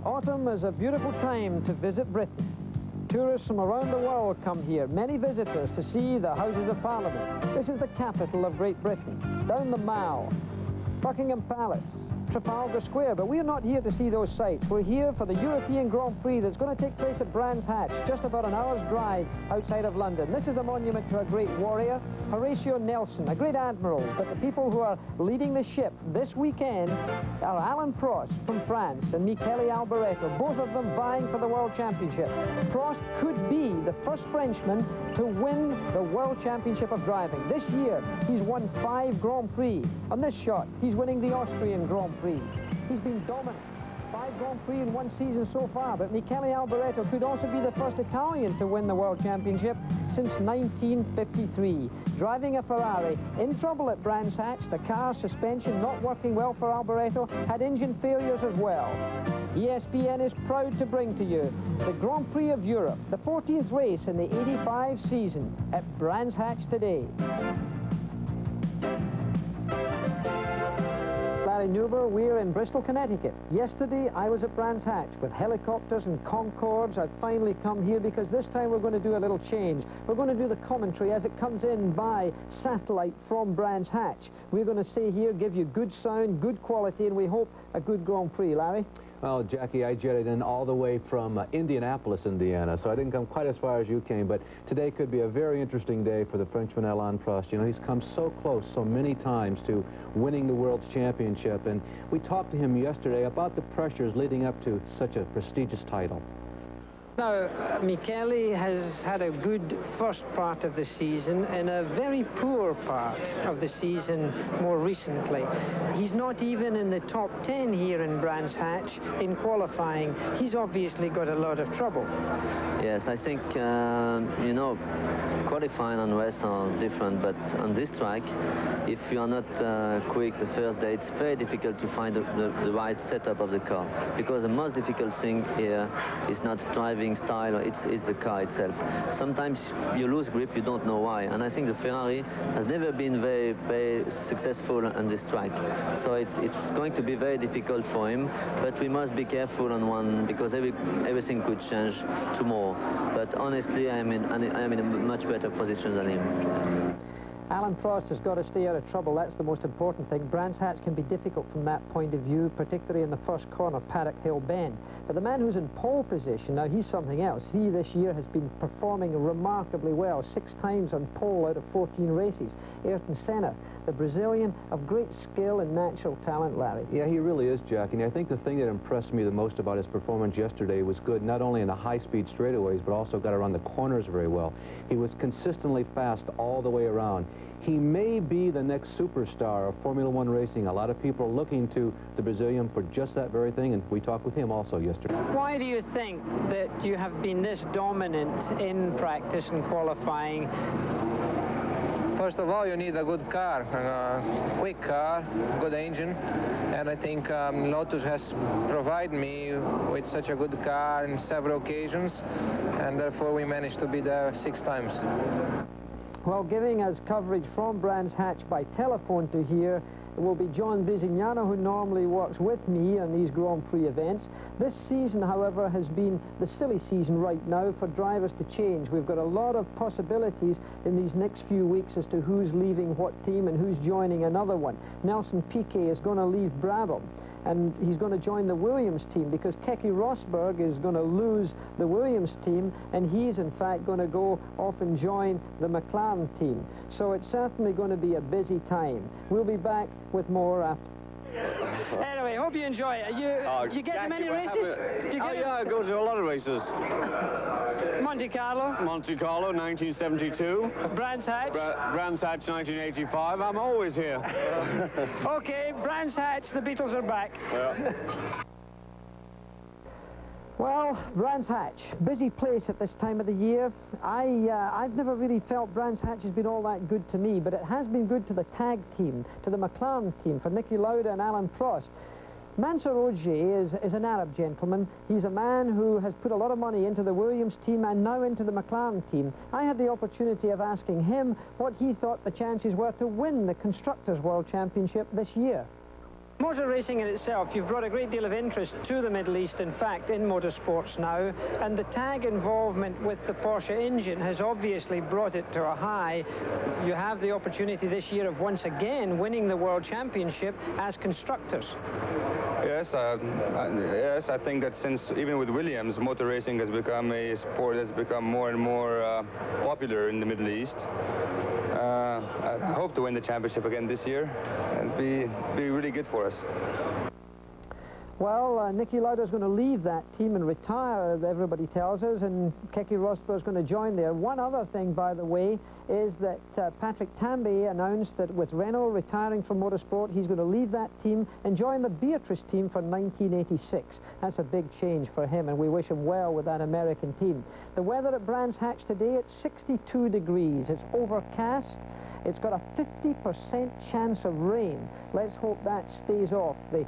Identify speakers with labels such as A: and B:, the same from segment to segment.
A: Autumn is a beautiful time to visit Britain. Tourists from around the world come here, many visitors to see the Houses of Parliament. This is the capital of Great Britain. Down the Mall, Buckingham Palace, Trafalgar Square, but we're not here to see those sights. We're here for the European Grand Prix that's going to take place at Brands Hatch, just about an hour's drive outside of London. This is a monument to a great warrior, Horatio Nelson, a great admiral, but the people who are leading the ship this weekend are Alain Prost from France and Michele Alboreto, both of them vying for the World Championship. Prost could be the first Frenchman to win the World Championship of driving. This year, he's won 5 Grand Prix. On this shot, he's winning the Austrian Grand Prix. He's been dominant. 5 Grand Prix in one season so far, but Michele Alboreto could also be the first Italian to win the World Championship since 1953. Driving a Ferrari, in trouble at Brands Hatch, the car suspension not working well for Alboreto, had engine failures as well. ESPN is proud to bring to you the Grand Prix of Europe, the 14th race in the 85 season at Brands Hatch today. Larry Newber, we're in Bristol, Connecticut. Yesterday, I was at Brands Hatch with helicopters and Concords. I've finally come here because this time we're going to do a little change. We're going to do the commentary as it comes in by satellite from Brands Hatch. We're going to stay here, give you good sound, good quality, and we hope a good Grand Prix. Larry?
B: Well, Jackie, I jetted in all the way from Indianapolis, Indiana, so I didn't come quite as far as you came, but today could be a very interesting day for the Frenchman Alain Prost. You know, he's come so close so many times to winning the World's Championship, and we talked to him yesterday about the pressures leading up to such a prestigious title.
A: Now, Michele has had a good first part of the season and a very poor part of the season more recently. He's not even in the top 10 here in Brands Hatch in qualifying. He's obviously got a lot of trouble.
C: Yes, I think, you know, qualifying and race are different, but on this track, if you are not quick the first day, it's very difficult to find the right setup of the car, because the most difficult thing here is not driving style, it's the car itself. Sometimes you lose grip, you don't know why, and I think the Ferrari has never been very successful on this track, so it's going to be very difficult for him, but we must be careful on one, because everything could change tomorrow. But honestly, I am in a much better position than him.
A: Alain Prost has got to stay out of trouble. That's the most important thing. Brands Hatch can be difficult from that point of view, particularly in the first corner, Paddock Hill Bend. But the man who's in pole position, now he's something else. He this year has been performing remarkably well, 6 times on pole out of 14 races. Ayrton Senna, the Brazilian, of great skill and natural talent, Larry.
B: Yeah, he really is, Jack, and I think the thing that impressed me the most about his performance yesterday was good, not only in the high-speed straightaways, but also got around the corners very well. He was consistently fast all the way around. He may be the next superstar of Formula One racing. A lot of people are looking to the Brazilian for just that very thing, and we talked with him also yesterday.
A: Why do you think that you have been this dominant in practice and qualifying?
D: First of all, you need a good car, a quick car, good engine, and I think Lotus has provided me with such a good car on several occasions, and therefore we managed to be there 6 times.
A: Well, giving us coverage from Brands Hatch by telephone to here will be John Visignano, who normally works with me on these Grand Prix events. This season, however, has been the silly season right now for drivers to change. We've got a lot of possibilities in these next few weeks as to who's leaving what team and who's joining another one. Nelson Piquet is going to leave Brabham, and he's going to join the Williams team because Keke Rosberg is going to lose the Williams team, and he's in fact going to go off and join the McLaren team. So it's certainly going to be a busy time. We'll be back with more after. Anyway, hope you enjoy it. You get to many races?
E: Yeah, I go to a lot of races.
A: Monte Carlo?
E: Monte Carlo, 1972.
A: Brands Hatch?
E: Brands Hatch, 1985. I'm always here.
A: Okay, Brands Hatch, the Beatles are back.
E: Yeah.
A: Well, Brands Hatch, busy place at this time of the year. I've never really felt Brands Hatch has been all that good to me, but it has been good to the tag team, to the McLaren team, for Niki Lauda and Alain Prost. Mansour Ogier is an Arab gentleman. He's a man who has put a lot of money into the Williams team and now into the McLaren team. I had the opportunity of asking him what he thought the chances were to win the Constructors' World Championship this year. Motor racing in itself, you've brought a great deal of interest to the Middle East, in fact, in motorsports now, and the tag involvement with the Porsche engine has obviously brought it to a high. You have the opportunity this year of once again winning the World Championship as constructors.
F: Yes, yes, I think that since even with Williams, motor racing has become a sport that's become more and more popular in the Middle East. I hope to win the championship again this year and be really good for us.
A: Well, Niki Lauda's going to leave that team and retire, as everybody tells us, and Keke Rosberg's going to join there. One other thing, by the way, is that Patrick Tambay announced that with Renault retiring from motorsport, he's going to leave that team and join the Beatrice team for 1986. That's a big change for him, and we wish him well with that American team. The weather at Brands Hatch today, it's 62 degrees. It's overcast. It's got a 50% chance of rain. Let's hope that stays off. The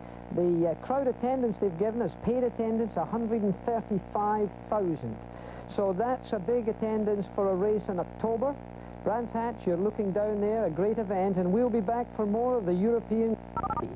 A: crowd attendance they've given us, paid attendance, 135,000. So that's a big attendance for a race in October. Brands Hatch, you're looking down there, a great event, and we'll be back for more of the European Grand Prix.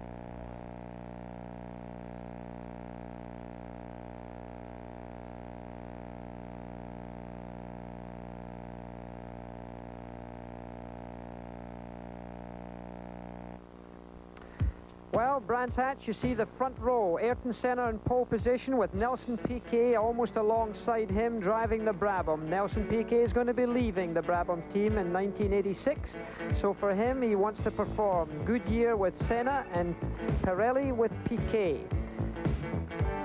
A: Well, Brands Hatch, you see the front row. Ayrton Senna in pole position with Nelson Piquet almost alongside him driving the Brabham. Nelson Piquet is going to be leaving the Brabham team in 1986. So for him, he wants to perform. Goodyear with Senna and Pirelli with Piquet.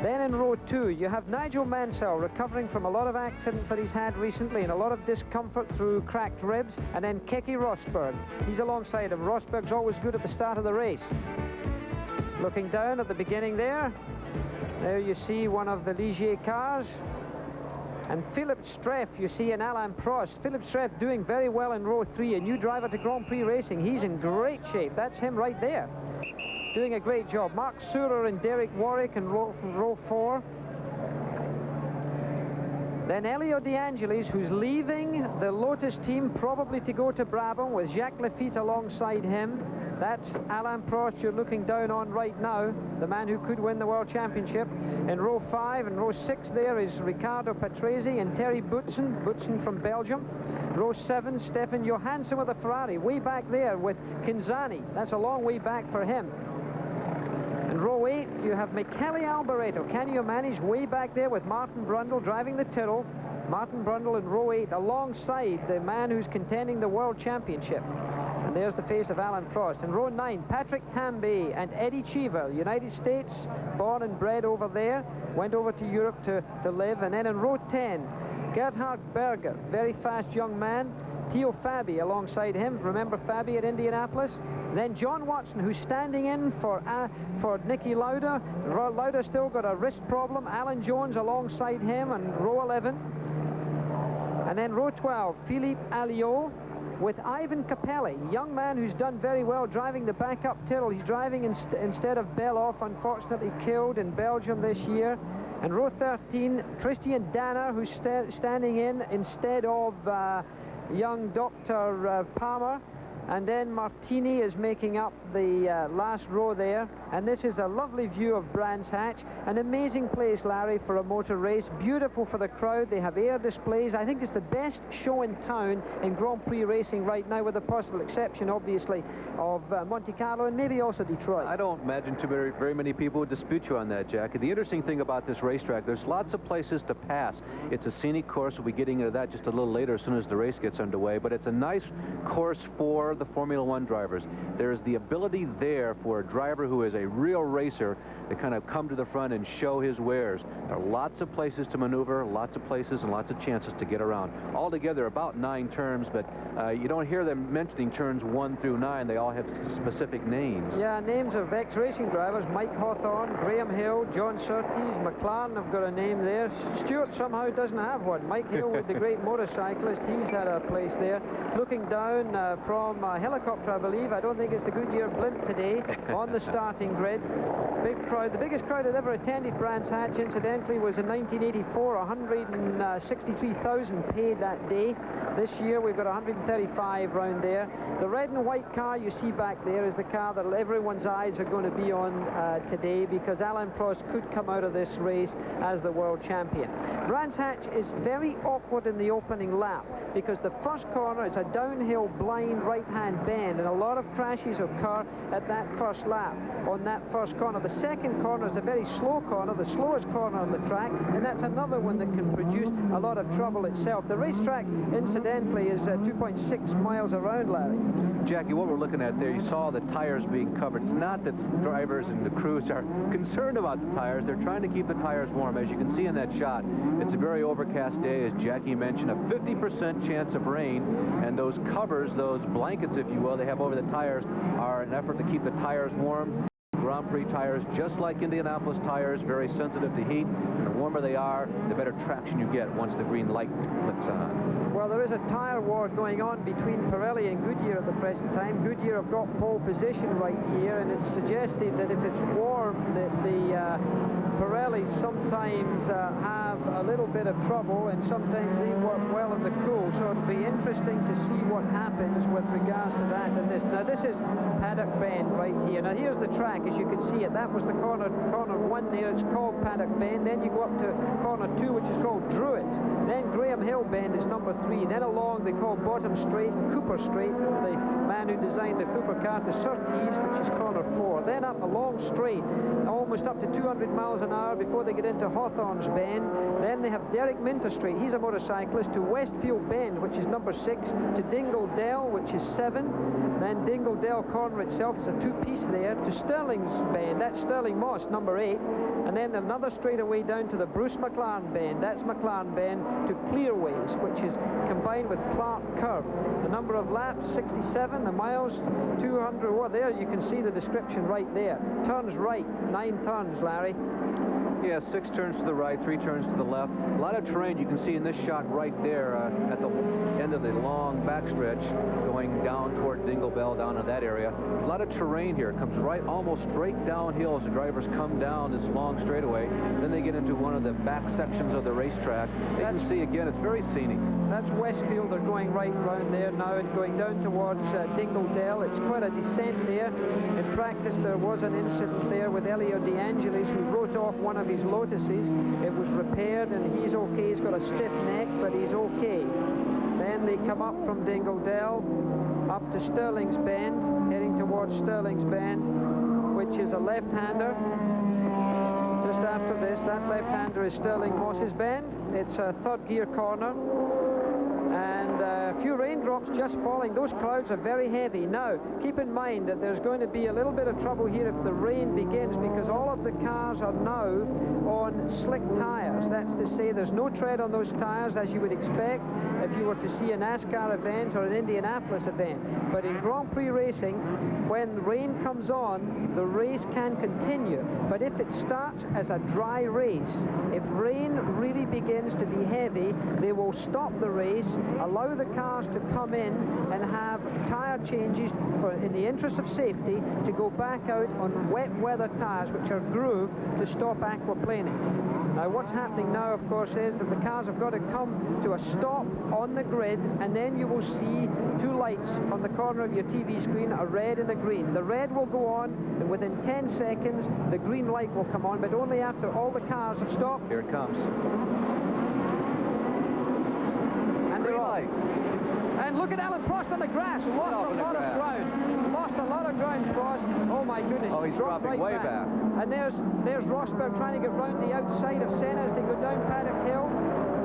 A: Then in row 2, you have Nigel Mansell recovering from a lot of accidents that he's had recently and a lot of discomfort through cracked ribs. And then Keke Rosberg. He's alongside him. Rosberg's always good at the start of the race. Looking down at the beginning there you see one of the Ligier cars. And Philippe Streff, you see, in Alain Prost. Philippe Streff doing very well in row 3, a new driver to Grand Prix Racing. He's in great shape. That's him right there, doing a great job. Mark Surer and Derek Warwick in row 4. Then Elio De Angelis, who's leaving the Lotus team, probably to go to Brabham, with Jacques Lafitte alongside him. That's Alain Prost you're looking down on right now, the man who could win the World Championship. In row 5 and row 6 there is Riccardo Patrese and Terry Boutsen from Belgium. Row 7, Stefan Johansson with a Ferrari, way back there with Kinzani. That's a long way back for him. In row 8, you have Michele Alboreto. Can you manage? Way back there with Martin Brundle driving the Tyrrell. Martin Brundle in row 8 alongside the man who's contending the World Championship. And there's the face of Alain Prost. In row 9, Patrick Tambay and Eddie Cheever, United States, born and bred over there, went over to Europe to live. And then in row 10, Gerhard Berger, very fast young man. Theo Fabi alongside him. Remember Fabi at Indianapolis? And then John Watson, who's standing in for Niki Lauda. Lauda still got a wrist problem. Alan Jones alongside him on row 11. And then row 12, Philippe Alliot with Ivan Capelli, young man who's done very well driving the backup Tyrrell. He's driving instead of Beloff, unfortunately killed in Belgium this year. And row 13, Christian Danner, who's standing in instead of young Dr. Palmer. And then Martini is making up the last row there. And this is a lovely view of Brands Hatch. An amazing place, Larry, for a motor race. Beautiful for the crowd. They have air displays. I think it's the best show in town in Grand Prix racing right now, with the possible exception, obviously, of Monte Carlo and maybe also Detroit.
B: I don't imagine very many people would dispute you on that, Jack. The interesting thing about this racetrack, there's lots of places to pass. It's a scenic course. We'll be getting into that just a little later as soon as the race gets underway. But it's a nice course for the Formula One drivers. There's the ability there for a driver who is a real racer to kind of come to the front and show his wares. There are lots of places to maneuver, lots of places and lots of chances to get around. Altogether about 9 turns, but you don't hear them mentioning turns 1 through 9. They all have specific names.
A: Yeah, names of ex-racing drivers: Mike Hawthorne, Graham Hill, John Surtees, McLaren have got a name there. Stewart somehow doesn't have one. Mike Hill, the great motorcyclist, he's had a place there. Looking down from a helicopter, I believe. I don't think it's the Goodyear blimp today on the starting grid. Big crowd. The biggest crowd that ever attended Brands Hatch, incidentally, was in 1984. 163,000 paid that day. This year we've got 135 round there. The red and white car you see back there is the car that everyone's eyes are going to be on today, because Alain Prost could come out of this race as the world champion. Brands Hatch is very awkward in the opening lap, because the first corner is a downhill blind right-hand bend, and a lot of crashes occur at that first lap on that first corner. The second corner is a very slow corner, the slowest corner on the track, and that's another one that can produce a lot of trouble itself. The racetrack, incidentally, is 2.6 miles around, Larry.
B: Jackie, what we're looking at there, you saw the tires being covered. It's not that the drivers and the crews are concerned about the tires. They're trying to keep the tires warm. As you can see in that shot, it's a very overcast day, as Jackie mentioned, a 50% chance of rain, and those covers, those blankets, if you will, they have over the tires are an effort to keep the tires warm. Grand Prix tires, just like Indianapolis tires, very sensitive to heat, and the warmer they are, the better traction you get once the green light clicks on.
A: Well, there is a tire war going on between Pirelli and Goodyear at the present time. Goodyear have got pole position right here, and it's suggested that if it's warm, that the Pirelli sometimes have a little bit of trouble, and sometimes they work well in the cool. So it'll be interesting to see what happens with regards to that and this. Now, this is Paddock Bend right here. Now, here's the track, as you can see it. That was the corner one there. It's called Paddock Bend. Then you go up to corner 2, which is called Druitt. Then Graham Hill Bend is number 3. Then along they call Bottom Straight, Cooper Straight, the man who designed the Cooper car, to Surtees, which is corner 4. Then up a long straight, almost up to 200 miles an hour before they get into Hawthorne's Bend. Then they have Derek Minter Straight, he's a motorcyclist, to Westfield Bend, which is number 6, to Dingle Dell, which is 7. Then Dingle Dell corner itself is a 2-piece there, to Sterling's Bend, that's Sterling Moss, number 8. And then another straightaway down to the Bruce McLaren Bend, that's McLaren Bend, to Clearways, which is combined with Clark Curve. The number of laps, 67, the miles, 200. Well, there you can see the description right there. Turns right, 9 turns, Larry.
B: Yeah, 6 turns to the right, 3 turns to the left. A lot of terrain you can see in this shot right there at the end of the long backstretch going down toward Dingle Bell, down in that area. A lot of terrain here. It comes right almost straight downhill as the drivers come down this long straightaway. Then they get into one of the back sections of the racetrack. You can see again, it's very scenic.
A: That's Westfield. They're going right round there now and going down towards Dingle Dell. It's quite a descent there. In practice, there was an incident there with Elio De Angelis, who wrote off one of his Lotuses. It was repaired and he's okay. He's got a stiff neck, but he's okay. Then they come up from Dingle Dell up to Sterling's Bend, heading towards Sterling's Bend, which is a left-hander. Just after this, that left-hander is Sterling Moss's Bend. It's a third gear corner, and a few raindrops just falling. Those clouds are very heavy. Now, keep in mind that there's going to be a little bit of trouble here if the rain begins, because all of the cars are now on slick tires. That's to say, there's no tread on those tires, as you would expect if you were to see a NASCAR event or an Indianapolis event. But in Grand Prix racing, when rain comes on, the race can continue. But if it starts as a dry race, if rain really begins to be heavy, they will stop the race, allow the cars to come in and have tire changes in the interest of safety, to go back out on wet weather tires, which are grooved to stop aquaplaning. Now, what's happening now, of course, is that the cars have got to come to a stop on the grid, and then you will see 2 lights on the corner of your TV screen, a red and a green. The red will go on, and within 10 seconds, the green light will come on, but only after all the cars have stopped.
B: Here it comes.
A: And they're off. And look at Alain Prost on the grass. Lost a lot of ground. Lost a lot of ground, Prost. Oh, my goodness.
B: Oh, he's dropping
A: right
B: way back.
A: And there's Rosberg trying to get round the outside of Senna as they go down Paddock Hill.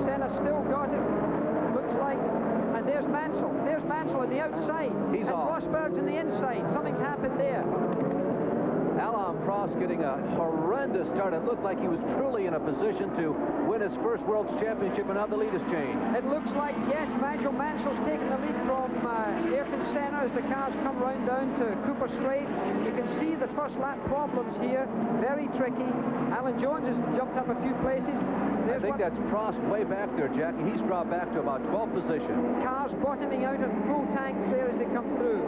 A: Senna still got it. Looks like. And there's Mansell. There's Mansell on the outside.
B: He's off.
A: Rosberg's on the inside. Something's happened there.
B: Alain Prost getting a horrendous start. It looked like he was truly in a position to win his first World's Championship, and now the lead has changed.
A: It looks like, yes, Nigel Mansell's taking the lead from Ayrton Senna as the cars come round down to Cooper Straight. You can see the first lap problems here, very tricky. Alan Jones has jumped up a few places.
B: I think that's Prost way back there, Jackie. He's dropped back to about 12th position.
A: Cars bottoming out on full tanks there as they come through.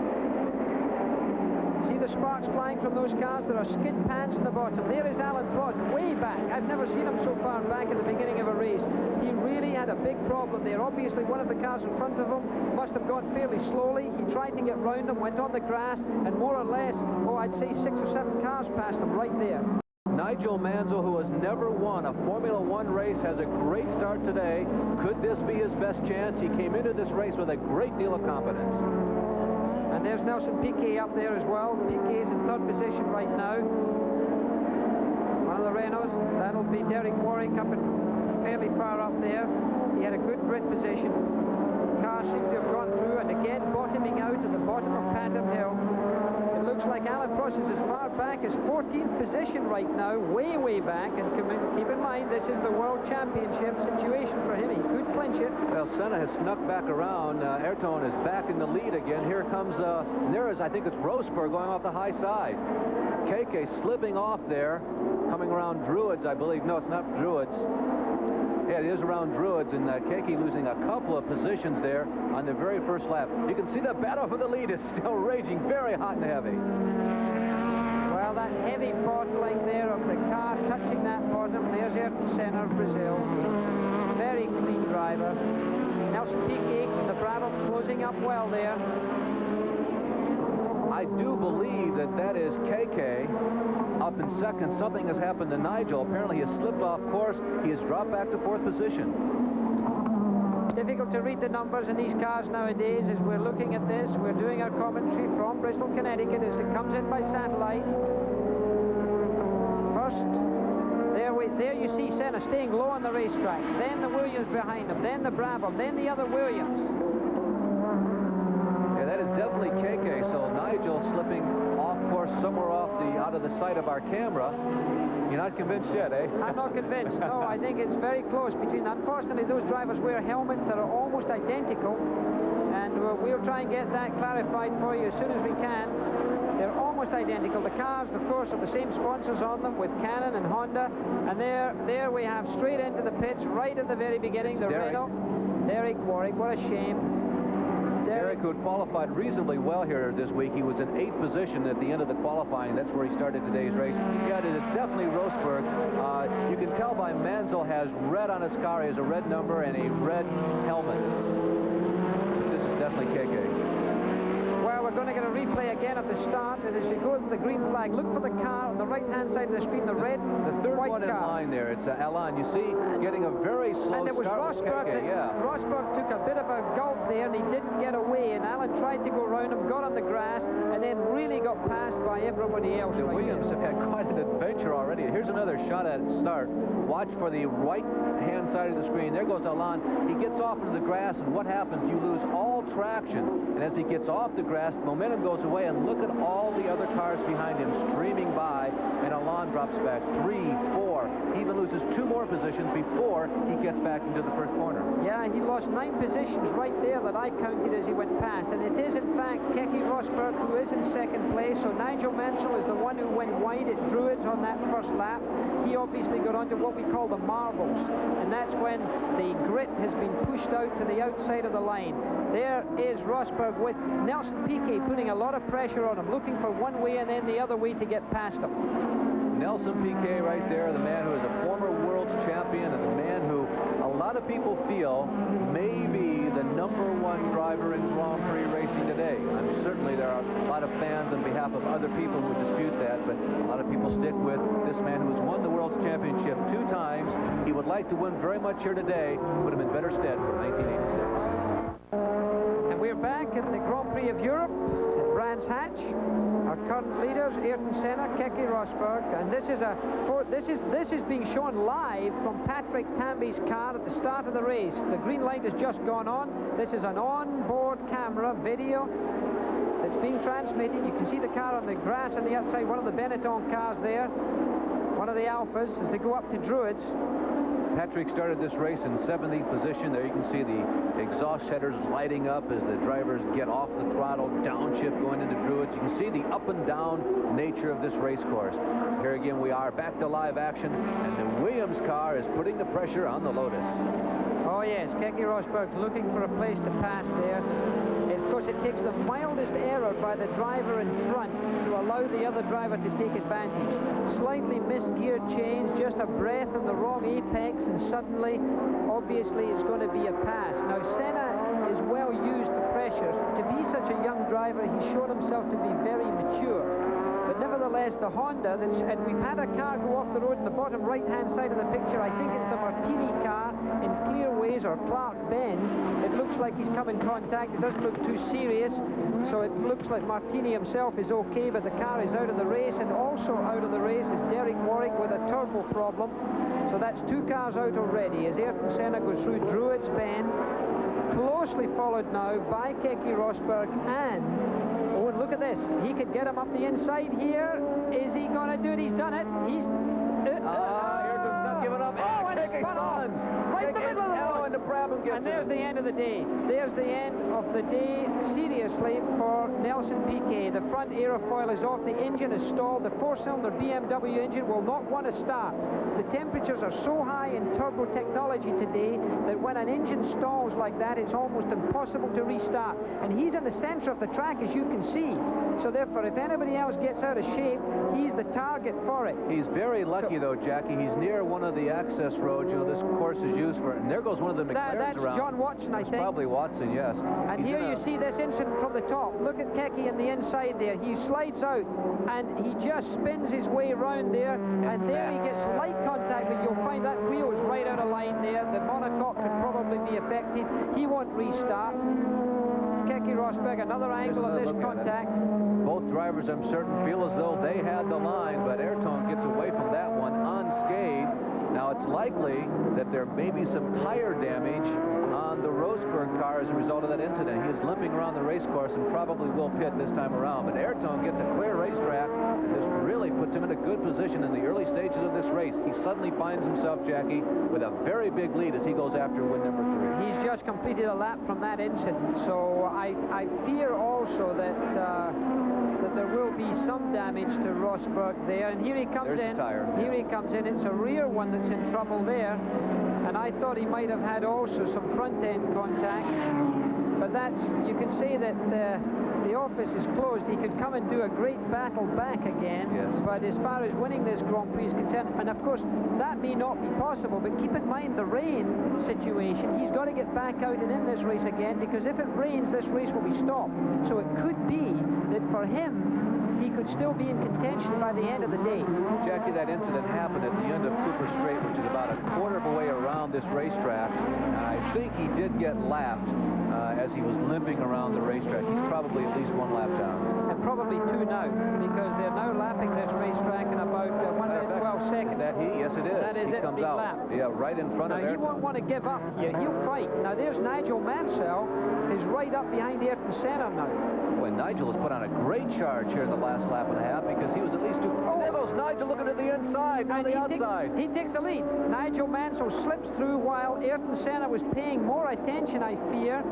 A: See the sparks flying from those cars? There are skid pans in the bottom. There is Alan Prost, way back. I've never seen him so far back at the beginning of a race. He really had a big problem there. Obviously, one of the cars in front of him must have gone fairly slowly. He tried to get round him, went on the grass, and more or less, oh, I'd say 6 or 7 cars passed him right there.
B: Nigel Mansell, who has never won a Formula One race, has a great start today. Could this be his best chance? He came into this race with a great deal of confidence.
A: And there's Nelson Piquet up there as well. Piquet is in 3rd position right now. One of the Renaults. That'll be Derek Warwick up in fairly far up there. He had a good grid position. Cars seem to have gone through, and again bottoming out at the bottom of Pattern Hill. It looks like Alan Prost is as far back as 14th position right now, way back, and keep in mind this is the World Championship situation for him. He could clinch it.
B: Well, Senna has snuck back around. Ayrton is back in the lead again. Here comes, there is, I think it's Rosberg going off the high side. Keke slipping off there, coming around Druids, I believe. No, it's not Druids. Yeah, it is around Druids, and Keke losing a couple of positions there on the very first lap. You can see the battle for the lead is still raging, very hot and heavy.
A: Well, that heavy bottling there of the car touching that bottom. There's Ayrton Senna of Brazil. Very clean driver. Nelson Piquet from the Brabham closing up well there.
B: I do believe that is Keke up in second. Something has happened to Nigel. Apparently he has slipped off course. He has dropped back to 4th position.
A: Difficult to read the numbers in these cars nowadays as we're looking at this. We're doing our commentary from Bristol, Connecticut as it comes in by satellite. First, there you see Senna staying low on the racetrack. Then the Williams behind him. Then the Brabham. Then the other Williams.
B: Yeah, that is definitely Keke. So Nigel slipping off course somewhere out of the sight of our camera. You're not convinced yet, eh?
A: I'm not convinced. No, I think it's very close between. Unfortunately, those drivers wear helmets that are almost identical, and we'll try and get that clarified for you as soon as we can. They're almost identical. The cars, of course, have the same sponsors on them with Canon and Honda, and there we have straight into the pits right at the very beginning. The Renault. Derek Warwick. What a shame.
B: Derek, who had qualified reasonably well here this week, he was in 8th position at the end of the qualifying. That's where he started today's race. Yeah, it's definitely Rosberg. You can tell by Mansell has red on his car. He has a red number and a red helmet. But this is definitely Keke.
A: Well, we're going to get a replay again at the start, and as you go to the green flag, look for the car on the right-hand side of the screen, the red and
B: the third
A: white
B: one in
A: car.
B: line there. It's Alain. You see, getting a very slow
A: and it was
B: start.
A: Rosberg.
B: Yeah.
A: Rosberg took a bit of a gulp there, and he didn't get away. And Alan tried to go around him, got on the grass, and then really got passed by everybody else.
B: The Williams have had quite an adventure already. Here's another shot at start. Watch for the right-hand side of the screen. There goes Alain. He gets off into the grass, and what happens? You lose all traction. And as he gets off the grass, momentum goes away, and look at all the other cars behind him streaming by, and Alain drops back 3, 4. He even loses 2 more positions before he gets back into the first corner.
A: Yeah, he lost 9 positions right there that I counted as he went past, and it is in fact Keke Rosberg who is in 2nd place. So Nigel Mansell is the one who went wide at Druids on that first lap. He obviously got onto what we call the marbles, and that's when the grit has been pushed out to the outside of the line. There is Rosberg with Nelson Piquet putting a lot of pressure on him, looking for one way and then the other way to get past him.
B: Nelson Piquet right there, the man who is a former world champion and the man who a lot of people feel may be the #1 driver in Grand Prix racing today. Certainly there are a lot of fans on behalf of other people who would dispute that, but a lot of people stick with this man who has won the World Championship 2 times. He would like to win very much here today, put him in better stead for 1986.
A: And we're back at the Grand Prix of Europe at Brands Hatch. Our current leaders, Ayrton Senna, Keke Rosberg, and this is being shown live from Patrick Tamby's car at the start of the race. The green light has just gone on. This is an on-board camera video. It's being transmitted. You can see the car on the grass on the outside, one of the Benetton cars there, one of the Alphas, as they go up to Druids.
B: Patrick started this race in 17th position. There you can see the exhaust headers lighting up as the drivers get off the throttle, downshift going into Druids. You can see the up and down nature of this race course. Here again we are back to live action, and the Williams car is putting the pressure on the Lotus.
A: Oh yes, Keke Rosberg looking for a place to pass there. Of course, it takes the mildest error by the driver in front to allow the other driver to take advantage. Slightly missed gear change, just a breath in the wrong apex, and suddenly, obviously, it's going to be a pass. Now, Senna is well used to pressure. To be such a young driver, he's shown himself to be very mature. But nevertheless, the Honda, and we've had a car go off the road in the bottom right-hand side of the picture. I think it's the Martini car in Clearways or Clark Bend. It looks like he's come in contact. It doesn't look too serious, so it looks like Martini himself is okay, but the car is out of the race. And also out of the race is Derek Warwick with a turbo problem. So that's 2 cars out already as Ayrton Senna goes through Druids Bend, closely followed now by Keke Rosberg and... Oh, and look at this. He could get him up the inside here. Is he going to do it? He's done it. He's...
B: Ayrton's not giving up.
A: Oh, and
B: Keke
A: spun right in the middle of the road. And there's the end of the day. There's the end of the day, seriously, for Nelson Piquet. The front aerofoil is off. The engine is stalled. The 4-cylinder BMW engine will not want to start. The temperatures are so high in turbo technology today that when an engine stalls like that, it's almost impossible to restart. And he's in the center of the track, as you can see. So therefore, if anybody else gets out of shape, he's the target for it.
B: He's very lucky, though, Jackie. He's near one of the access roads, you know, this course is used for. And there goes one of the McLarens
A: that's
B: around.
A: John Watson, I think.
B: Probably Watson, yes.
A: And here you see this incident from the top. Look at Keke in the inside there. He slides out, and he just spins his way around there, and there he gets light contact, but you'll find that wheel is right out of line there. The monocoque could probably be affected. He won't restart. Keke Rosberg, another angle of this contact.
B: Both drivers, I'm certain, feel as though they had the line, but Ayrton gets away from that one unscathed. Now, it's likely that there may be some tire damage on the Rosberg car as a result of that incident. He is limping around the race course and probably will pit this time around. But Ayrton gets a clear racetrack, and this really puts him in a good position in the early stages of this race. He suddenly finds himself, Jackie, with a very big lead as he goes after win number 3.
A: He's just completed a lap from that incident, so I fear also that there will be some damage to Rosberg there. And here he comes in. Here he comes in. It's a rear one that's in trouble there. And I thought he might have had also some front-end contact. But that's, you can say that the office is closed. He could come and do a great battle back again.
B: Yes.
A: But as far as winning this Grand Prix is concerned, and of course, that may not be possible, but keep in mind the rain situation. He's got to get back out and in this race again, because if it rains, this race will be stopped. So it could be that for him, he could still be in contention by the end of the day.
B: Jackie, that incident happened at the end of Cooper Straight, which is about a quarter of a way around this racetrack. And I think he did get lapped as he was limping around the racetrack. He's probably at least 1 lap down.
A: And probably 2 now, because they're now lapping this racetrack in about 1 minute 12 seconds.
B: Is that he? Yes, it is.
A: That is
B: he
A: it,
B: comes
A: big
B: out.
A: lap.
B: Yeah, right in front of
A: Now, he
B: Ayrton.
A: won't want to give up here. He'll fight. Now, there's Nigel Mansell, is right up behind Ayrton Senna now.
B: Boy, Nigel has put on a great charge here in the last lap and a half, because he was at least 2. Oh, there goes Nigel looking at the inside, not the outside.
A: He takes the lead. Nigel Mansell slips through while Ayrton Senna was paying more attention, I fear,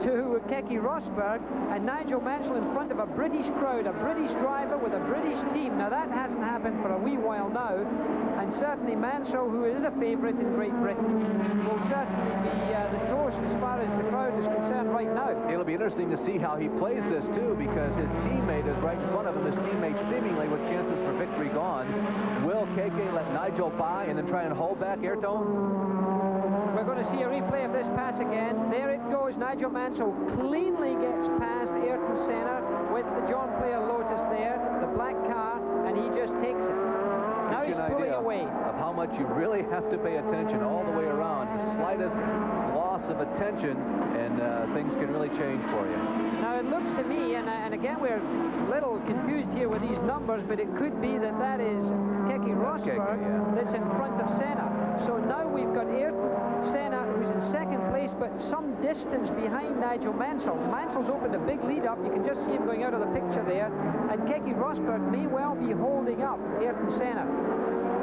A: to Keke Rosberg, and Nigel Mansell in front of a British crowd, a British driver with a British team. Now, that hasn't happened for a wee while now, and certainly Mansell, who is a favourite in Great Britain, will certainly be the toast as far as the crowd is concerned right now.
B: It'll be interesting to see how he plays this, too, because his teammate is right in front of him, his teammate seemingly with chances for victory gone. Will Keke let Nigel by and then try and hold back Ayrton?
A: We're going to see a replay of this pass again. There it goes. Nigel Mansell cleanly gets past Ayrton Senna with the John Player Lotus there, the black car, and he just takes it. Now he's pulling away.
B: Of how much you really have to pay attention all the way around. The slightest loss of attention, and things can really change for you.
A: Now, it looks to me, and again, we're a little confused here with these numbers, but it could be that that is Keke Rosberg that's in front of Senna. So now we've got Ayrton Senna, who's in second place, but some distance behind Nigel Mansell. Mansell's opened a big lead up. You can just see him going out of the picture there. And Keke Rosberg may well be holding up Ayrton Senna.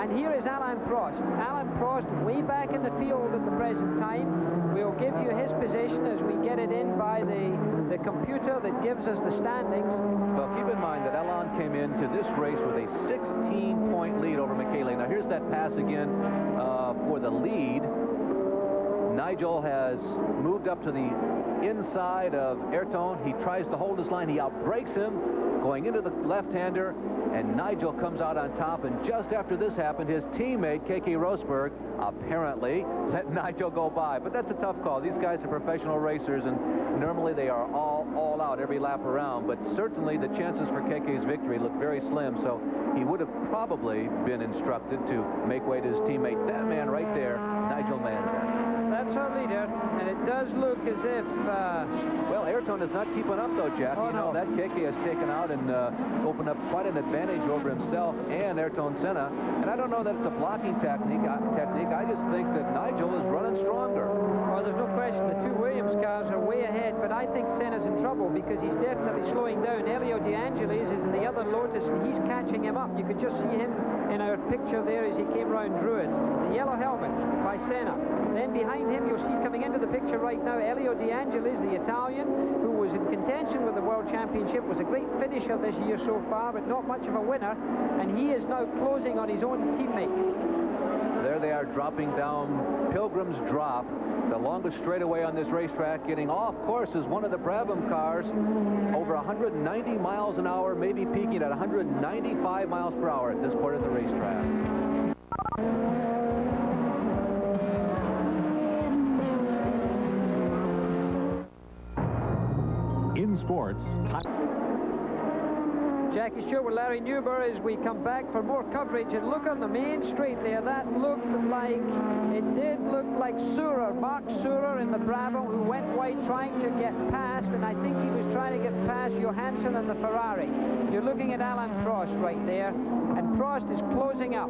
A: And here is Alain Prost. Alain Prost way back in the field at the present time. We'll give you his position as we get it in by the computer that gives us the standings.
B: Well, keep in mind that Alain came into this race with a 16-point lead over Michele. Now, here's that pass again for the lead. Nigel has moved up to the inside of Ayrton. He tries to hold his line. He outbreaks him going into the left-hander, and Nigel comes out on top. And just after this happened, his teammate, Keke Rosberg, apparently let Nigel go by. But that's a tough call. These guys are professional racers, and normally they are all out every lap around. But certainly the chances for Keke's victory look very slim, so he would have probably been instructed to make way to his teammate. That man right there, Nigel Mansell.
A: That's our leader, and it does look as if...
B: Well, Ayrton is not keeping up, though, Jack.
A: Oh,
B: you know,
A: no.
B: that Keke has taken out and opened up quite an advantage over himself and Ayrton Senna. And I don't know that it's a blocking technique. I just think that Nigel is running stronger.
A: Well, there's no question. The two Williams cars are way ahead, but I think Senna's in trouble because he's definitely slowing down. Elio De Angelis is in the other Lotus, and he's catching him up. You could just see him in our picture there as he came round Druids. The yellow helmet by Senna. Then behind him, you'll see coming into the picture right now, Elio De Angelis, the Italian, who was in contention with the World Championship, was a great finisher this year so far, but not much of a winner, and he is now closing on his own teammate.
B: There they are dropping down Pilgrim's Drop, the longest straightaway on this racetrack. Getting off course is one of the Brabham cars, over 190 miles an hour, maybe peaking at 195 miles per hour at this part of the racetrack.
G: In sports,
A: Jackie Stewart with Larry Newber as we come back for more coverage. And look on the main straight there, that looked like, it did look like Surer, Mark Surer in the Brabham, who went wide trying to get past, and I think he was trying to get past Johansson and the Ferrari. You're looking at Alain Prost right there, and Prost is closing up.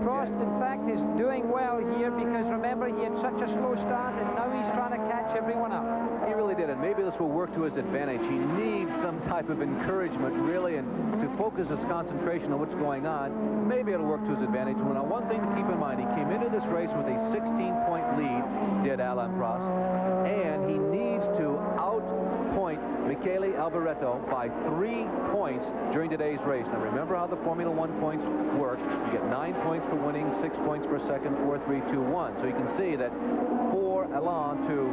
A: Prost, in fact, is doing well here because, remember, he had such a slow start, and now he's trying to catch everyone up.
B: He really did, and maybe this will work to his advantage. He needs some type of encouragement, really, and to focus his concentration on what's going on. Maybe it'll work to his advantage. Well, now, one thing to keep in mind, he came into this race with a 16-point lead, did Alain Prost, and he needs to outpoint Michele Alboreto by 3 points during today's race. Now, remember how the Formula One points work. You get 9 points for winning, 6 points per second, 4, 3, 2, 1. So you can see that for Alain to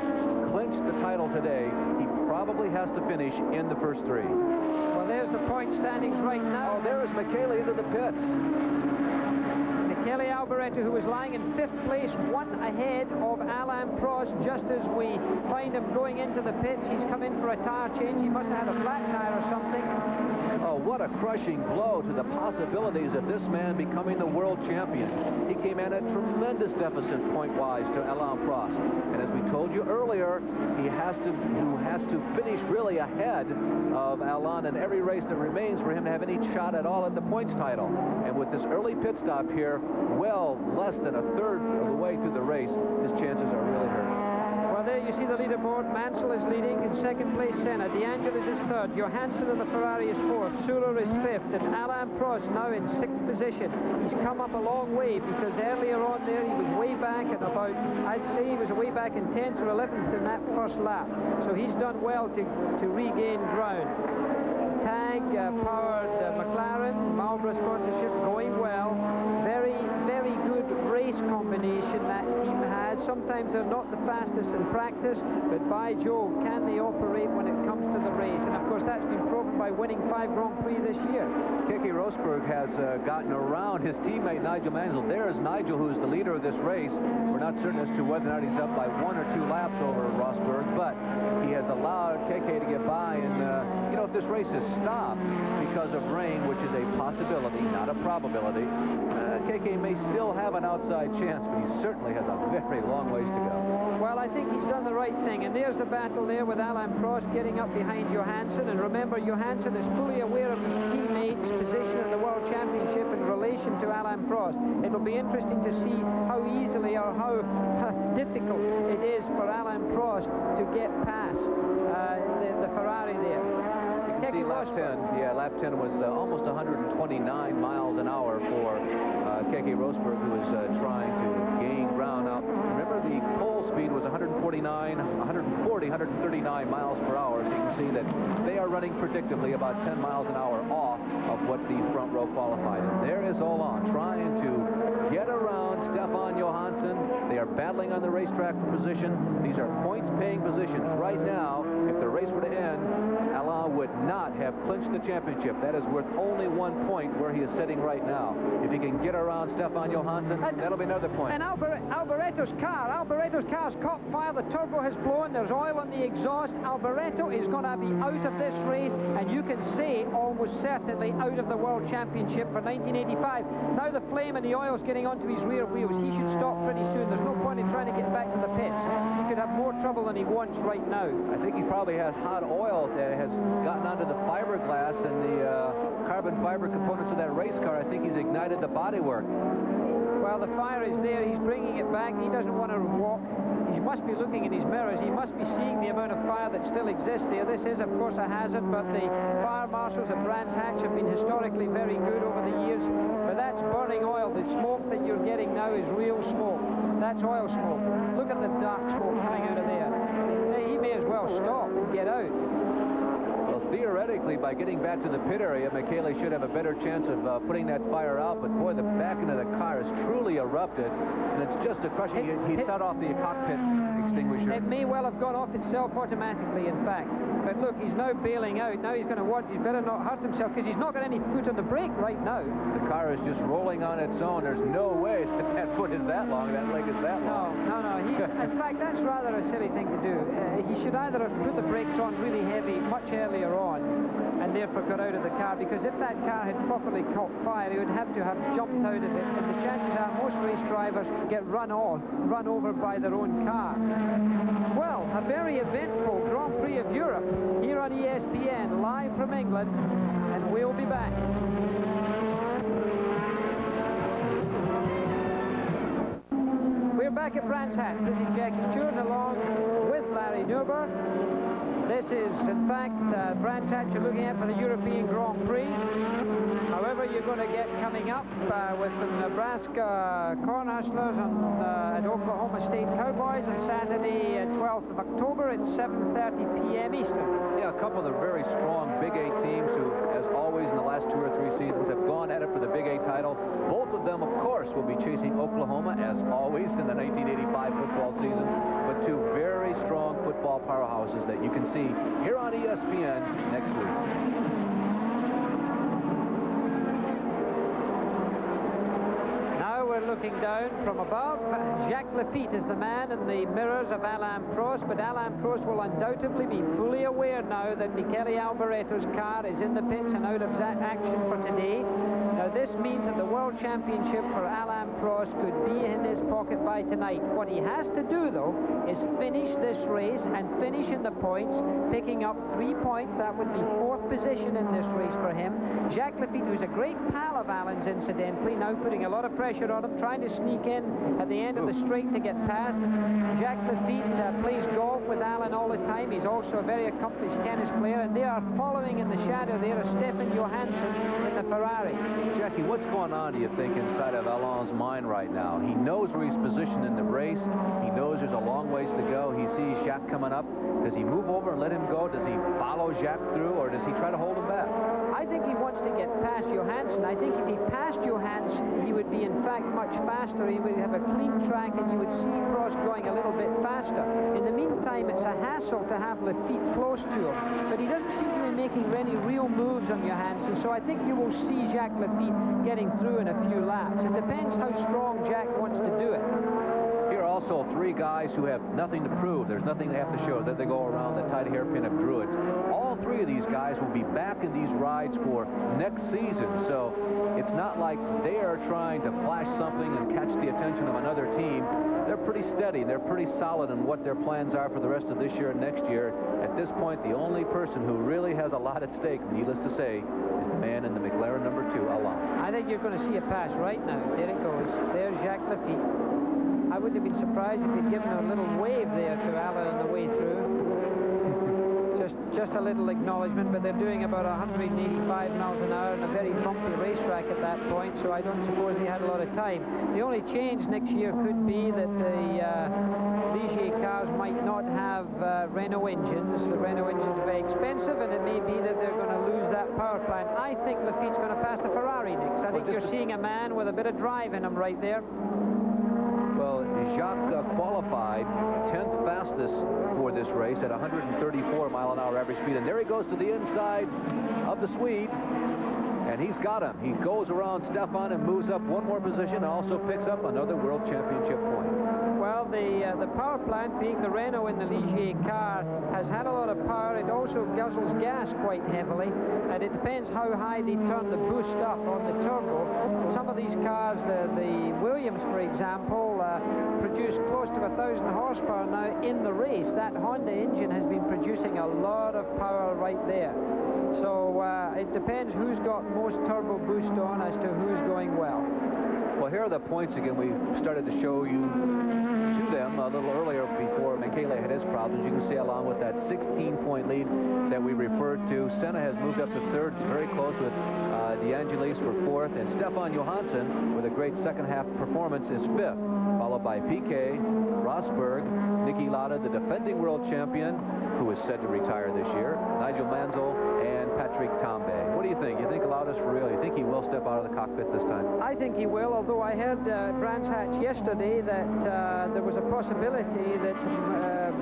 B: clinch the title today, he probably has to finish in the first 3.
A: Well, there's the point standings right now.
B: Oh, there is Michele into the pits.
A: Michele Alboreto, who was lying in 5th place, 1 ahead of Alain Prost. Just as we find him going into the pits, he's come in for a tire change. He must have had a flat tire or something.
B: Oh, what a crushing blow to the possibilities of this man becoming the world champion. He came in at tremendous deficit point-wise to Alain Prost. And as we told you earlier, he has to finish really ahead of Alain in every race that remains for him to have any shot at all at the points title. And with this early pit stop here, well less than a third of the way through the race, his chances are really hurt.
A: Well, there you see the leaderboard. Mansell is leading. In 2nd place, Senna. De Angelis is 3rd. Johansson and the Ferrari is 4th. Surer is 5th. And Alain Prost now in 6th position. He's come up a long way because earlier on there he was way back in about, I'd say he was way back in 10th or 11th in that first lap. So he's done well to regain ground. Tag powered McLaren, Marlboro sponsorship going well. Very, very good race combination that team has. Sometimes they're not the fastest in practice, but by Jove, can they operate when it comes to the race? And of course, that's been proven by winning 5 Grand Prix this year.
B: Keke Rosberg has gotten around his teammate Nigel Mansell. There's Nigel, who's the leader of this race. We're not certain as to whether or not he's up by 1 or 2 laps over Rosberg, but he has allowed Keke to get by. And, you know, if this race is stopped because of rain, which is a possibility, not a probability, Keke may still have an outside chance, but he certainly has a very long ways to go.
A: Well, I think he's done the right thing, and there's the battle there with Alain Prost getting up behind Johansson. And remember, Johansson is fully aware of his teammates' position in the World Championship in relation to Alain Prost. It'll be interesting to see how easily or how difficult it is for Alain Prost to get past the Ferrari there.
B: You can see lap 10. Yeah, lap 10 was almost 129 miles an hour for Keke Rosberg, who was trying to gain ground. Now, remember, the pole speed was 139 miles per hour, so you can see that they are running predictably about 10 miles an hour off of what the front row qualified. And there is Olan trying to get around Stefan Johansson. They are battling on the racetrack for position. These are points-paying positions. Right now, if the race were to end, Alain would not have clinched the championship. That is worth only 1 point where he is sitting right now. If he can get around Stefan Johansson, that'll be another point.
A: And Alboretto's car's caught fire. The turbo has blown. There's oil on the exhaust. Alboreto is going to be out of this race, and you can say almost certainly out of the World Championship for 1985. Now the flame and the oil's getting onto his rear wheels. He should stop pretty soon. There's no point in trying to get back to the pits. He could have more trouble than he wants right now.
B: I think he probably has hot oil that has gotten onto the fiberglass and the carbon fiber components of that race car. I think he's ignited the bodywork.
A: Well, the fire is there. He's bringing it back. He doesn't want to walk. He must be looking in his mirrors. He must be seeing the amount of fire that still exists there. This is, of course, a hazard, but the fire marshals at Brands Hatch have been historically very good over the years. But that's burning oil. The smoke that you're getting now is real smoke. That's oil smoke. Look at the dark smoke coming out of there. He may as well stop and get out.
B: Well, theoretically, by getting back to the pit area, Michele should have a better chance of putting that fire out. But boy, the back end of the car is truly erupted, and it's just a crushing. He set off the cockpit extinguisher.
A: It may well have gone off itself automatically, in fact. But look, he's now bailing out. Now he's going to watch. He's better not hurt himself, because he's not got any foot on the brake right now.
B: The car is just rolling on its own. There's no way that foot is that long, that leg is that long.
A: No. In fact, that's rather a silly thing to do. He should either have put the brakes on really heavy much earlier on, and therefore got out of the car, because if that car had properly caught fire, he would have to have jumped out of it, and the chances are most race drivers get run over by their own car. Well, a very eventful Grand Prix of Europe here on ESPN, live from England, and we'll be back. We're back at Brands Hatch. This is Jackie Stewart along with Larry Newber. This is, in fact, Brands Hatch you're looking at for the European Grand Prix. However, you're going to get coming up with the Nebraska Corn Hustlers and Oklahoma State Cowboys on Saturday, 12th of October at 7:30 p.m. Eastern.
B: Yeah, a couple of the very strong Big 8 teams who, as always in the last 2 or 3 seasons, have gone at it for the Big 8 title. Both of them, of course, will be chasing Oklahoma, as always, in the 1985 football season. But two very strong football powerhouses that you can see here on ESPN next week.
A: We're looking down from above. Jacques Lafitte is the man in the mirrors of Alain Prost, but Alain Prost will undoubtedly be fully aware now that Michele Alboreto's car is in the pits and out of action for today. Now this means that the World Championship for Alain Prost could be in his pocket by tonight. What he has to do, though, is finish this race and finish in the points, picking up 3 points. That would be 4th position in this race for him. Jacques Lafitte, who's a great pal of Alain's, incidentally, now putting a lot of pressure on him, trying to sneak in at the end of the straight to get past. Jacques Lafitte plays golf with Alain all the time. He's also a very accomplished tennis player, and they are following in the shadow there of Stefan Johansson in the Ferrari.
B: Jackie, what's going on, do you think, inside of Alain's mind right now? He knows where he's positioned in the race. He knows there's a long ways to go. He sees Jacques coming up. Does he move over and let him go? Does he follow Jacques through, or does he try to hold him back?
A: I think he wants to get past Johansson. I think if he passed Johansson, he would be, in fact, much faster. He would have a clean track, and you would see Prost going a little bit faster. In the meantime, it's a hassle to have Lafitte close to him, but he doesn't seem to be making any real moves on Johansson, so I think you will see Jacques Lafitte getting through in a few laps. It depends how strong Jacques wants to do it.
B: Here are also 3 guys who have nothing to prove. There's nothing they have to show. That they go around the tight hairpin of Druids. All 3 of these guys will be back in these rides for next season, so it's not like they are trying to flash something and catch the attention of another team. They're pretty steady. They're pretty solid in what their plans are for the rest of this year and next year. At this point, the only person who really has a lot at stake, needless to say, is the man in the McLaren number 2, Alain.
A: I think you're going to see a pass right now. There it goes. There's Jacques Lafitte. I wouldn't have been surprised if he'd given a little wave there to Alan on the way through. Just a little acknowledgement, but they're doing about 185 miles an hour on a very bumpy racetrack at that point, so I don't suppose they had a lot of time. The only change next year could be that the Ligier cars might not have Renault engines. The Renault engines are very expensive, and it may be that they're going to lose that power plant. I think Lafitte's going to pass the Ferrari next. I think you're seeing a man with a bit of drive in him right there.
B: Well, Jacques qualified 10th fastest for this race at 134 mile an hour average speed, and there he goes to the inside of the Swede, and he's got him. He goes around Stefan and moves up one more position, and also picks up another World Championship point.
A: Well, the power plant, being the Renault in the Ligier car, has had a lot of power. It also guzzles gas quite heavily, and it depends how high they turn the boost up on the turbo. Some of these cars, the Williams, for example, produce close to 1,000 horsepower now in the race. That Honda engine has been producing a lot of power right there. So it depends who's got most turbo boost on as to who's going well.
B: Well, here are the points again. We started to show you to them a little earlier before Michele had his problems. You can see along with that 16-point lead that we referred to. Senna has moved up to third. It's very close with De Angelis for fourth. And Stefan Johansson, with a great second-half performance, is fifth, followed by Piquet, Rosberg, Niki Lauda, the defending world champion, who is said to retire this year, Nigel Mansell, and Patrick Tambay. What do you think? You think Lauda's for real? You think he will step out of the cockpit this time?
A: I think he will, although I heard Brands Hatch yesterday that there was a possibility that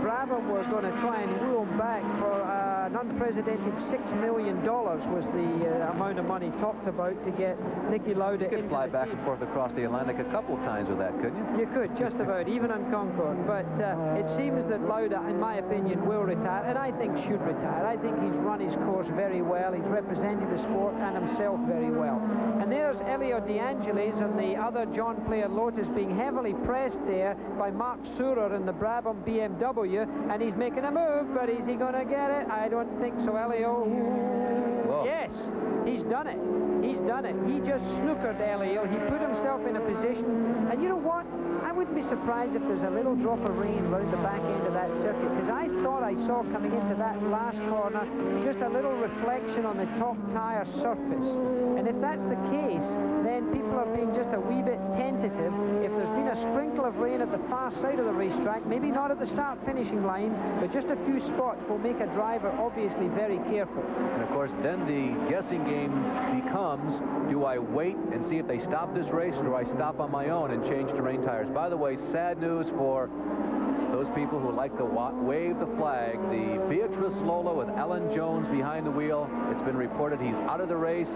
A: Brabham were going to try and wheel back for an unprecedented $6 million was the amount of money talked about to get Niki Lauda.
B: You could fly back and forth across the Atlantic a couple times with that, couldn't you?
A: You could, just about, even on Concorde. But it seems that Lauda, in my opinion, will retire, and I think should retire. I think he's run his course very well. He's represented the sport and himself very well. And there's Elio De Angelis and the other John Player Lotus being heavily pressed there by Mark Surer in the Brabham BMW, and he's making a move, but is he going to get it? I don't think so, Elio.
B: Whoa.
A: Yes, he's done it. He's done it. He just snookered Elio. He put himself in a position, and you know what? I wouldn't be surprised if there's a little drop of rain around the back end of that circuit, because I thought I saw coming into that last corner just a little reflection on the top tire surface. And if that's the case, then people are being just a wee bit tentative. If there's been a sprinkle of rain at the far side of the racetrack, maybe not at the start-finishing line, but just a few spots will make a driver obviously very careful.
B: And of course, then the guessing game becomes, do I wait and see if they stop this race, or do I stop on my own and change to rain tires? By the way, sad news for those people who like to wave the flag. The Beatrice Lola with Alan Jones behind the wheel. It's been reported he's out of the race.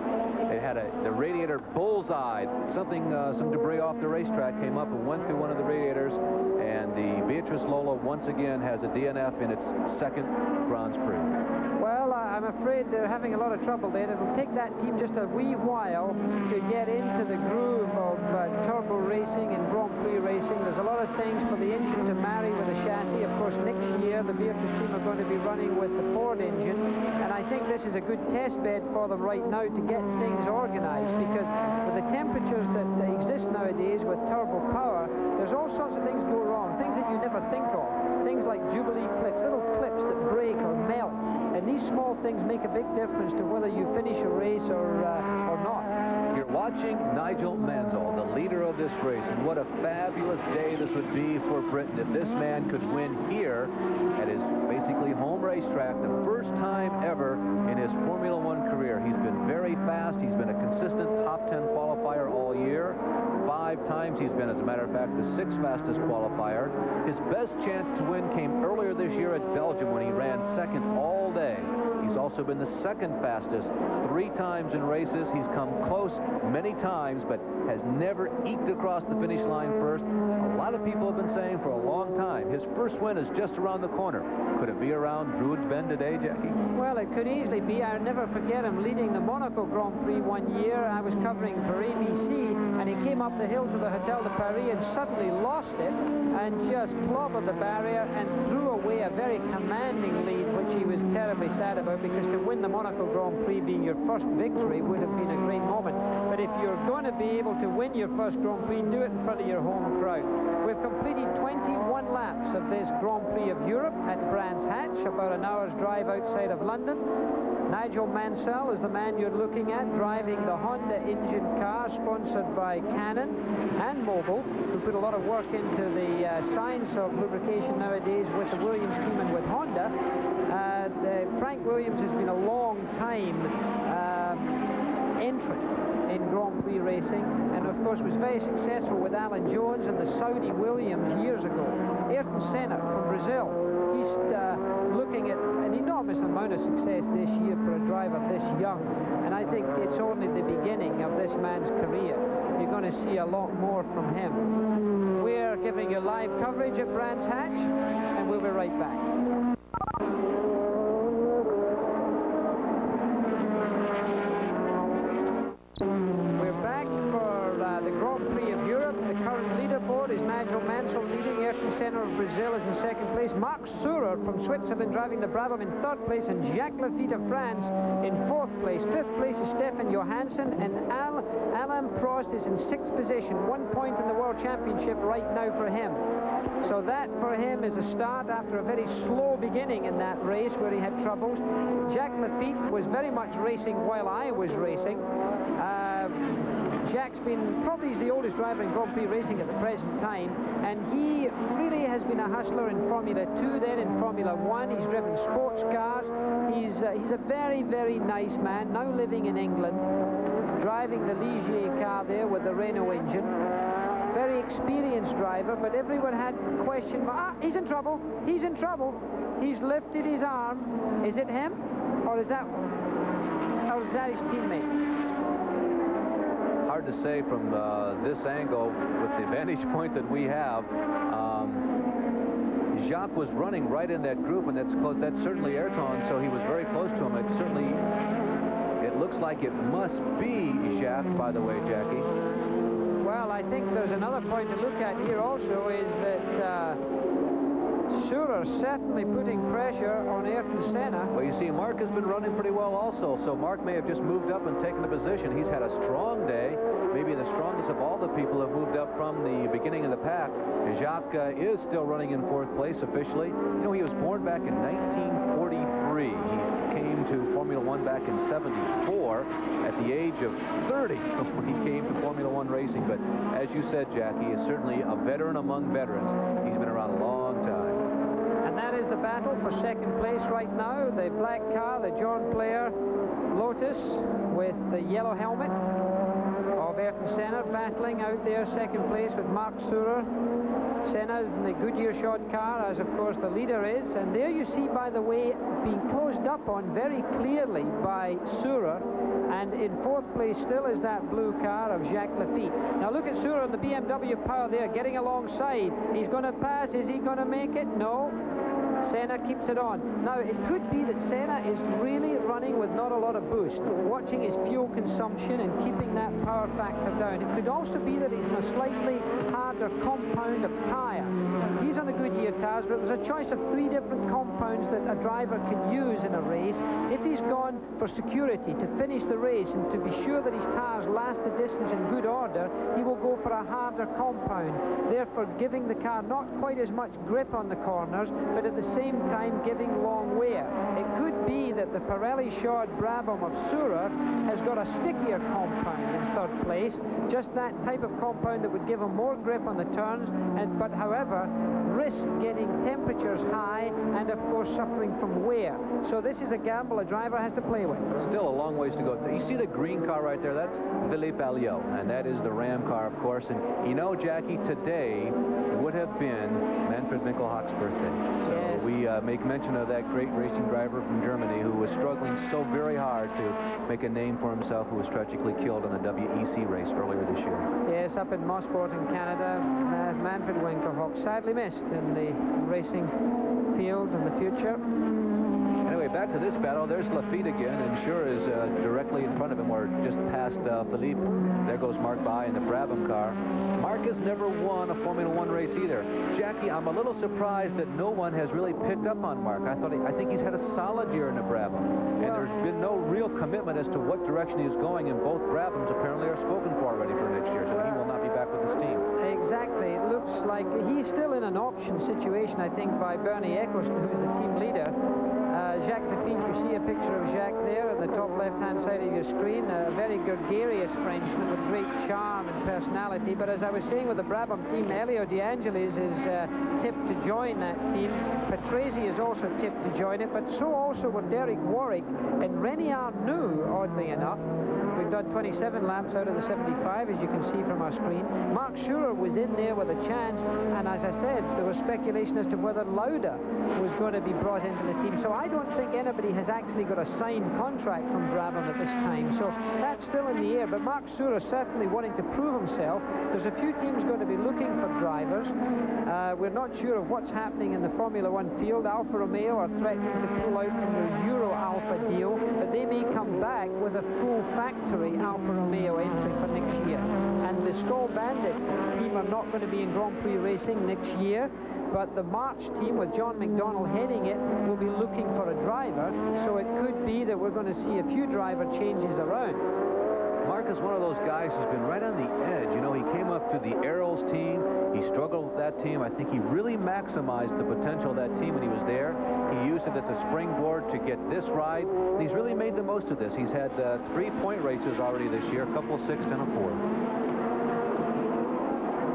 B: They had the radiator bullseye. Some debris off the racetrack came up and went through one of the radiators, and the Beatrice Lola once again has a DNF in its second Grand Prix.
A: Well, I'm afraid they're having a lot of trouble there. It'll take that team just a wee while to get into the groove of turbo racing and Grand Prix racing. There's a lot of things for the engine to marry with the chassis. Of course, next year the Beatrice team are going to be running with the Ford engine, and I think this is a good test bed for them right now to get things organized, because with the temperatures that exist nowadays with turbo power, there's all sorts of things go wrong, things that you never think of, things like Jubilee clips, little clips that break or melt. And these small things make a big difference to whether you finish a race or not.
B: You're watching Nigel Mansell, the leader of this race, and what a fabulous day this would be for Britain if this man could win here at his basically home racetrack, the first time ever in his Formula One career. He's been very fast. He's been a consistent top 10 qualifier all year. 5 times he's been, as a matter of fact, the 6th fastest qualifier. His best chance to win came earlier this year at Belgium when he ran second all day. He's also been the 2nd fastest 3 times in races. He's come close many times, but has never eked across the finish line first. A lot of people have been saying for a long time his first win is just around the corner. Could it be around Druids Bend today, Jackie?
A: Well, it could easily be. I'll never forget him leading the Monaco Grand Prix one year. I was covering for ABC, and he came up the hill to the Hotel de Paris and suddenly lost it and just clobbered the barrier and threw away a very commanding lead, which he was terribly sad about, because to win the Monaco Grand Prix being your first victory would have been a great moment. But But if you're going to be able to win your first Grand Prix, do it in front of your home crowd. We've completed 21 laps of this Grand Prix of Europe at Brands Hatch, about an hour's drive outside of London. Nigel Mansell is the man you're looking at, driving the Honda engine car sponsored by Canon and Mobil, who put a lot of work into the science of lubrication nowadays with the Williams team and with Honda. Frank Williams has been a long time entrant in Grand Prix racing, and of course was very successful with Alan Jones and the Saudi Williams years ago. Ayrton Senna from Brazil, he's looking at an enormous amount of success this year for a driver this young, and I think it's only the beginning of this man's career. You're going to see a lot more from him. We're giving you live coverage at Brands Hatch, and we'll be right back. We're back for the Grand Prix of Europe. The current leaderboard is Nigel Mansell leading, Ayrton Senna of Brazil is in second place, Marc Surer from Switzerland driving the Brabham in third place, and Jacques Lafitte of France in fourth place. Fifth place is Stefan Johansson, and Alain Prost is in sixth position. 1 point in the World Championship right now for him. So that for him is a start after a very slow beginning in that race where he had troubles. Jacques Lafitte was very much racing while I was racing. Jacques probably is the oldest driver in Grand Prix racing at the present time, and he really has been a hustler in Formula 2, then in Formula 1. He's driven sports cars. He's a very, very nice man, now living in England, driving the Ligier car there with the Renault engine. Very experienced driver, but everyone had question mark. He's in trouble. He's in trouble. He's lifted his arm. Is it him, or is that his teammate?
B: Hard to say from this angle with the vantage point that we have. Jacques was running right in that group, and that's close. That's certainly Ayrton, so he was very close to him. It looks like it must be Jacques, by the way, Jackie.
A: Well, I think there's another point to look at here also, is that Surer certainly putting pressure on Ayrton Senna.
B: Well, you see, Marc has been running pretty well also, so Marc may have just moved up and taken a position. He's had a strong day, maybe the strongest of all the people who have moved up from the beginning of the pack. Jacques is still running in fourth place officially. You know, he was born back in 1943. He came to Formula One back in '74 at the age of 30 when he came to Formula One racing. But as you said, Jackie, is certainly a veteran among veterans. He's been around a long time.
A: And that is the battle for second place right now. The black car, the John Player Lotus with the yellow helmet of Ayrton Senna, battling out there second place with Marc Surer. Senna's in the Goodyear shod car, as of course the leader is. And there you see, by the way, being closed up on very clearly by Surer. And in fourth place still is that blue car of Jacques Lafitte. Now look at Surer on the BMW power there, getting alongside. He's going to pass. Is he going to make it? No. Senna keeps it on. Now, it could be that Senna is really running with not a lot of boost, watching his fuel consumption and keeping that power factor down. It could also be that he's in a slightly harder compound of tyre. He's on the Goodyear tires, but there's a choice of 3 different compounds that a driver can use in a race. If he's gone for security to finish the race and to be sure that his tires last the distance in good order, he will go for a harder compound, therefore giving the car not quite as much grip on the corners, but at the same time giving long wear. It could be that the Pirelli shod Brabham of Surer has got a stickier compound in third place, just that type of compound that would give him more grip on the turns, but however risk getting temperatures high and of course suffering from wear. So this is a gamble a driver has to play with.
B: Still a long ways to go. You see the green car right there? That's Philippe Alliot, and that is the Ram car, of course. And you know, Jackie, today would have been Manfred Winkelhock's birthday. So yes, we make mention of that great racing driver from Germany who was struggling so very hard to make a name for himself, who was tragically killed in a WEC race earlier this year.
A: Yes, up in Mosport in Canada. Manfred Winkelhock sadly missed in the racing field in the future.
B: Anyway, Okay, back to this battle. There's Lafitte again, and sure is directly in front of him, or just past Philippe. There goes Mark by in the Brabham car. Mark has never won a Formula One race either. Jackie, I'm a little surprised that no one has really picked up on Mark. I think he's had a solid year in the Brabham, and there's been no real commitment as to what direction he's going, and both Brabhams apparently are spoken for already for next year, so he will not be back with this team.
A: Exactly. It looks like he's still in an option situation, I think, by Bernie Eccleston, who's the team leader. Jacques Lafitte, you see a picture of Jacques there on the top left-hand side of your screen. A very gregarious Frenchman with great charm and personality. But as I was saying with the Brabham team, Elio De Angelis is tipped to join that team. Patrese is also tipped to join it, but so also were Derek Warwick and René Arnoux, oddly enough. We've done 27 laps out of the 75, as you can see from our screen. Mark Schurer was in there with a chance, and as I said, there was speculation as to whether Lauda was going to be brought into the team. So I don't think anybody has actually got a signed contract from Brabham at this time. So that's still in the air, but Mark Schurer certainly wanting to prove himself. There's a few teams going to be looking for drivers. We're not sure of what's happening in the Formula One field. Alfa Romeo are threatening to pull out from their Euro Alpha deal, but they may come back with a full factory Alfa Romeo entry for next year. And the Skoll Bandit team are not going to be in Grand Prix racing next year, but the March team with John McDonnell heading it will be looking for a driver, so it could be that we're going to see a few driver changes around.
B: Mark is one of those guys who's been right on the edge. You know, he came up to the Arrows team. He struggled with that team. I think he really maximized the potential of that team when he was there. He used it as a springboard to get this ride. And he's really made the most of this. He's had 3 point races already this year, a couple 6th and a 4th.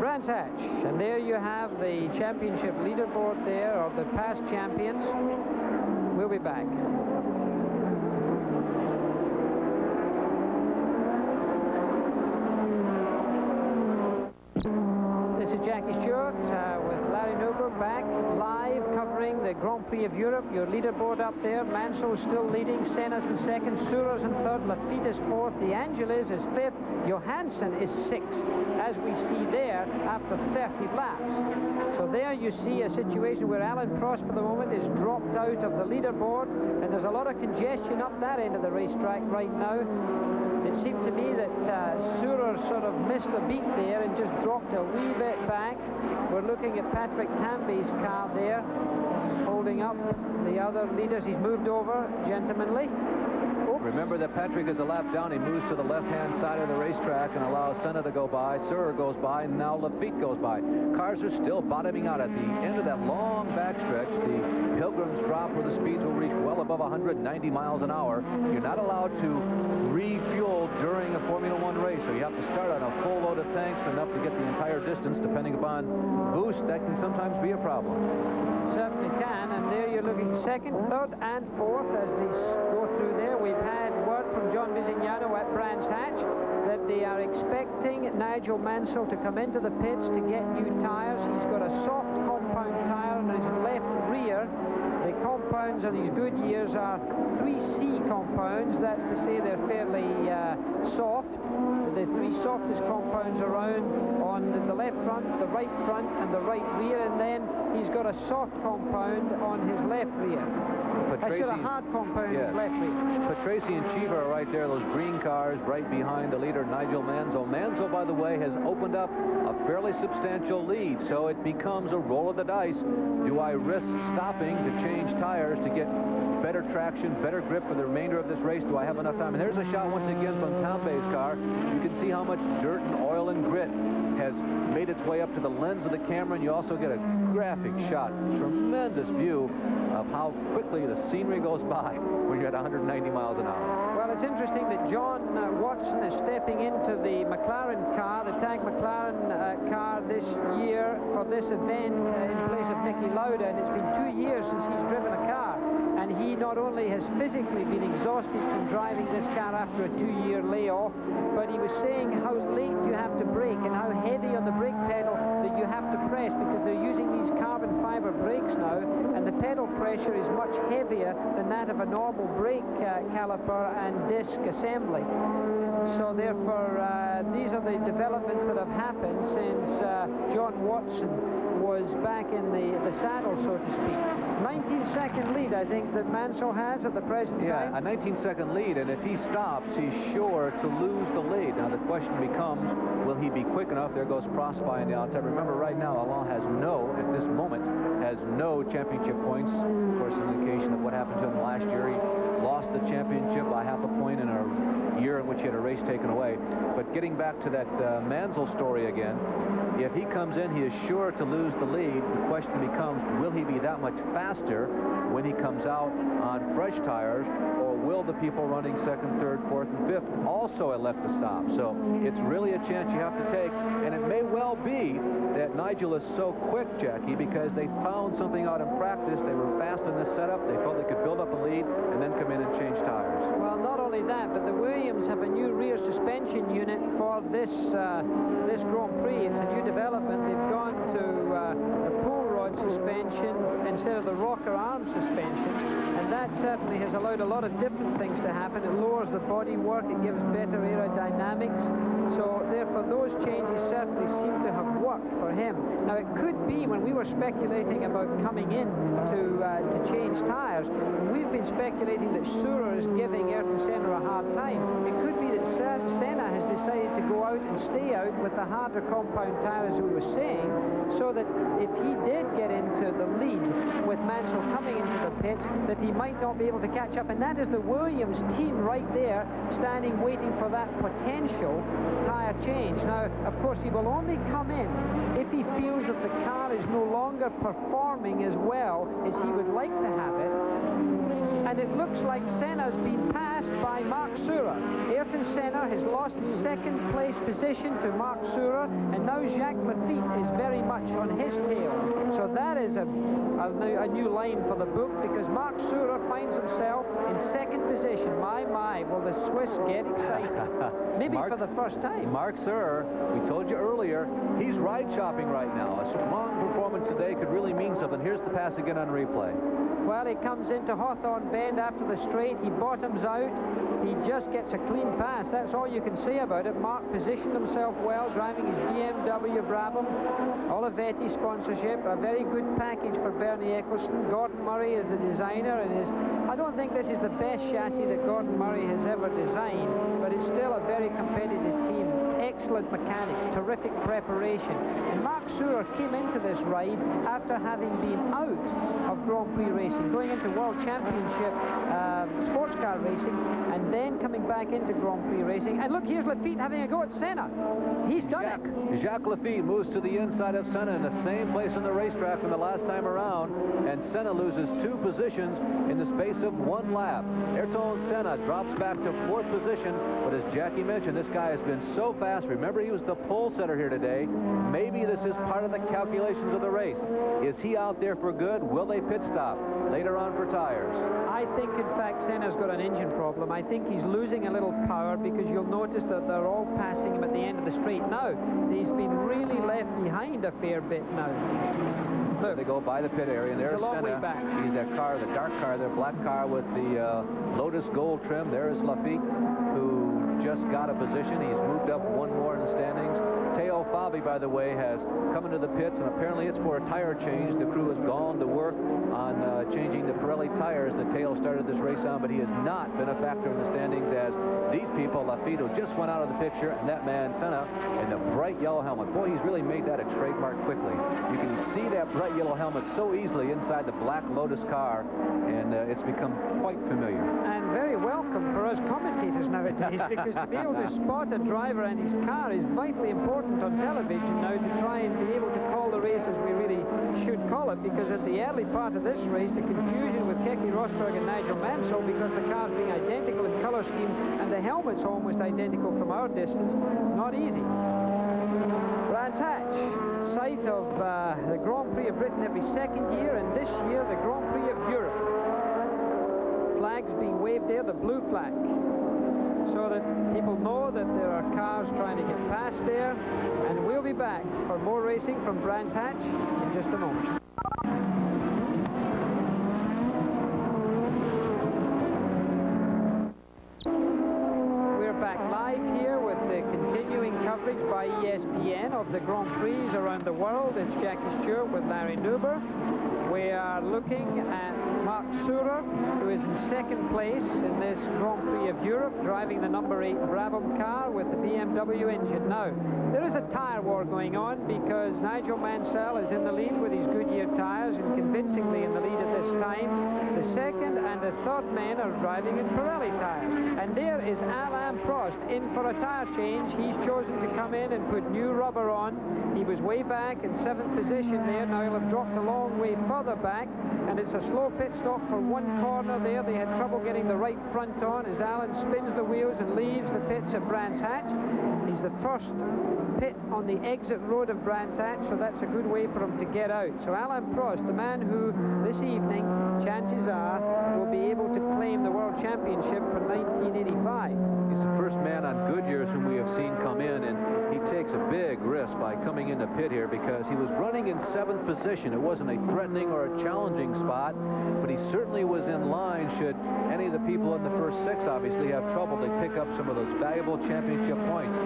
A: Brands Hatch, and there you have the championship leaderboard there of the past champions. We'll be back. This is Jackie Stewart with Larry Nuber back live covering the Grand Prix of Europe. Your leaderboard up there. Mansell still leading. Senna's in 2nd. Surer's in 3rd. Lafitte is 4th. De Angelis is 5th. Johansson is 6th, as we see there after 30 laps. So there you see a situation where Alan Prost for the moment is dropped out of the leaderboard, and there's a lot of congestion up that end of the racetrack right now. It seemed to me that Surer sort of missed a beat there and just dropped a wee bit back. We're looking at Patrick Tamby's car there, holding up the other leaders. He's moved over gentlemanly.
B: Remember that Patrick is a lap down. He moves to the left-hand side of the racetrack and allows Senna to go by. Surer goes by, and now Lafitte goes by. Cars are still bottoming out at the end of that long backstretch. The Pilgrims drop where the speeds will reach well above 190 miles an hour. You're not allowed to refuel during a Formula One race, so you have to start on a full load of tanks, enough to get the entire distance. Depending upon boost, that can sometimes be a problem.
A: Certainly can, and there you're looking 2nd, 3rd, and 4th as they go through there. We've had word from John Visignano at Brands Hatch that they are expecting Nigel Mansell to come into the pits to get new tires. He's got a soft compound tire on his left rear. The compounds of these Goodyears are 3C compounds. That's to say they're fairly soft. The 3 softest compounds around on the left front, the right front, and the right rear, and then he's got a soft compound on his left rear. Patrese, a hard compound on his left rear.
B: Patrese and Cheever are right there, those green cars right behind the leader, Nigel Mansell. Mansell, by the way, has opened up a fairly substantial lead, so it becomes a roll of the dice. Do I risk stopping to change tires to get better traction, better grip for the remainder of this race? Do I have enough time? And there's a shot once again from Tambay's car. You can see how much dirt and oil and grit has made its way up to the lens of the camera, and you also get a graphic shot, tremendous view of how quickly the scenery goes by when you're at 190 miles an hour.
A: Well, it's interesting that John Watson is stepping into the McLaren car, the Tag McLaren car this year for this event in place of Niki Lauda, and it's been 2 years since he's driven a car. And he not only has physically been exhausted from driving this car after a 2-year layoff, but he was saying how late you have to brake and how heavy on the brake pedal that you have to press, because they're using these carbon fiber brakes now, and the pedal pressure is much heavier than that of a normal brake caliper and disc assembly. So therefore, these are the developments that have happened since John Watson was back in the saddle, so to speak. 19-second lead, I think, that Mansell has at the present time.
B: Yeah, a 19-second lead, and if he stops, he's sure to lose the lead. Now, the question becomes, will he be quick enough? There goes Prost by on the outside. Remember, right now, Alain has at this moment, has no championship points. Of course, an indication of what happened to him last year. He lost the championship by half a point in a year in which he had a race taken away. But getting back to that Mansell story again, if he comes in, he is sure to lose the lead. The question becomes, will he be that much faster when he comes out on fresh tires, or will the people running second, third, fourth, and fifth also elect to stop? So it's really a chance you have to take, and it may well be that Nigel is so quick, Jackie, because they found something out in practice. They were fast in this setup. They felt they could build up a lead and then come in and change tires.
A: Well, not only that, but the Williams have a new rear suspension unit for this Grand Prix. It's a new development. They've gone to the pull rod suspension instead of the rocker arm suspension, and that certainly has allowed a lot of different things to happen. It lowers the body work, it gives better aerodynamics, so therefore those changes certainly seem to have worked for him. Now, it could be, when we were speculating about coming in to change tires, we've been speculating that Surer is giving Ayrton Senna a hard time. It could be that Senna has decided to go out and stay out with the harder compound tires, as we were saying, so that if he did get into the lead with Mansell coming into the pits, that he might not be able to catch up. And that is the Williams team right there, standing waiting for that potential tire change. Now, of course, he will only come in if he feels that the car is no longer performing as well as he would like to have it. And it looks like Senna's been passed by Marc Surer. Ayrton Senna has lost his second place position to Marc Surer, and now Jacques Laffite is very much on his tail. So that is a new line for the book, because Marc Surer finds himself in second position. My, will the Swiss get excited? Maybe for the first time.
B: Marc Surer, we told you earlier, he's ride shopping right now. A strong performance today could really mean something. Here's the pass again on replay.
A: Well, he comes into Hawthorne Bend after the straight. He bottoms out. He just gets a clean pass. That's all you can say about it. Marc positioned himself well, driving his BMW Brabham. Olivetti sponsorship. A very good package for Bernie Ecclestone. Gordon Murray is the designer, and I don't think this is the best chassis that Gordon Murray has ever designed, but it's still a very competitive team. Excellent mechanics, terrific preparation. And Marc Surer came into this ride after having been out of Grand Prix racing, going into World Championship sports car racing, and then coming back into Grand Prix racing. And look, here's Laffite having a go at Senna. He's done it.
B: Jacques Laffite moves to the inside of Senna in the same place on the racetrack from the last time around, and Senna loses 2 positions in the space of 1 lap. Ayrton Senna drops back to 4th position, but as Jackie mentioned, this guy has been so fast. Remember, he was the pole setter here today. Maybe this is part of the calculations of the race. Is he out there for good? Will they pit stop later on for tires?
A: I think, in fact, Senna's got an engine problem. I think he's losing a little power, because you'll notice that they're all passing him at the end of the straight. Now, he's been really left behind a fair bit now. Look,
B: they go by the pit area, and there's
A: a long
B: Senna.
A: way back.
B: He's that car, the dark car there, black car with the Lotus gold trim. There is Laffite, who just got a position. He's moved up 1 more in the standings. Teo Fabi, by the way, has come into the pits, and apparently it's for a tire change. The crew has gone to work on changing the Pirelli tires that Teo started this race on, but he has not been a factor in the standings, as these people, Laffite, who just went out of the picture, and that man, Senna, in the bright yellow helmet. Boy, he's really made that a trademark quickly. You can see that bright yellow helmet so easily inside the black Lotus car, and it's become quite familiar.
A: And very welcome for us commentators nowadays, because to be able to spot a driver and his car is vitally important on television now, to try and be able to call the race as we really should call it, because at the early part of this race, the confusion with Keke Rosberg and Nigel Mansell, because the cars being identical in color schemes and the helmets almost identical from our distance, not easy. Brands Hatch, site of the Grand Prix of Britain every second year, and this year the Grand Prix of Europe. Flags being waved there, the blue flag, so that people know that there are cars trying to get past there. And we'll be back for more racing from Brands Hatch in just a moment. We're back live here with the continuing coverage coverage by ESPN of the Grand Prix around the world. It's Jackie Stewart with Larry Nuber. We are looking at Mark Surer, who is in second place in this Grand Prix of Europe, driving the number 8 Brabham car with the BMW engine. Now, there is a tyre war going on because Nigel Mansell is in the lead with his Goodyear tyres and convincingly in the lead at this time. The second and the third men are driving in Pirelli tyres. And there is Alain Prost in for a tyre change. He's chosen to come in and put new rubber on. He was way back in 7th position there. Now he'll have dropped a long way further back, and it's a slow pit stop for one corner there. They had trouble getting the right front on as Alan spins the wheels and leaves the pits at Brands Hatch. He's the first pit on the exit road of Brands Hatch, so that's a good way for him to get out. So Alain Prost, the man who this evening, chances are, will be able to claim the World Championship for 1985.
B: He's the first man on Goodyear's whom we have seen come in, and he takes a big risk by coming into pit here because he was running in 7th position. It wasn't a threatening or a challenging spot, but he certainly was in line should any of the people in the first 6 obviously have trouble to pick up some of those valuable championship points.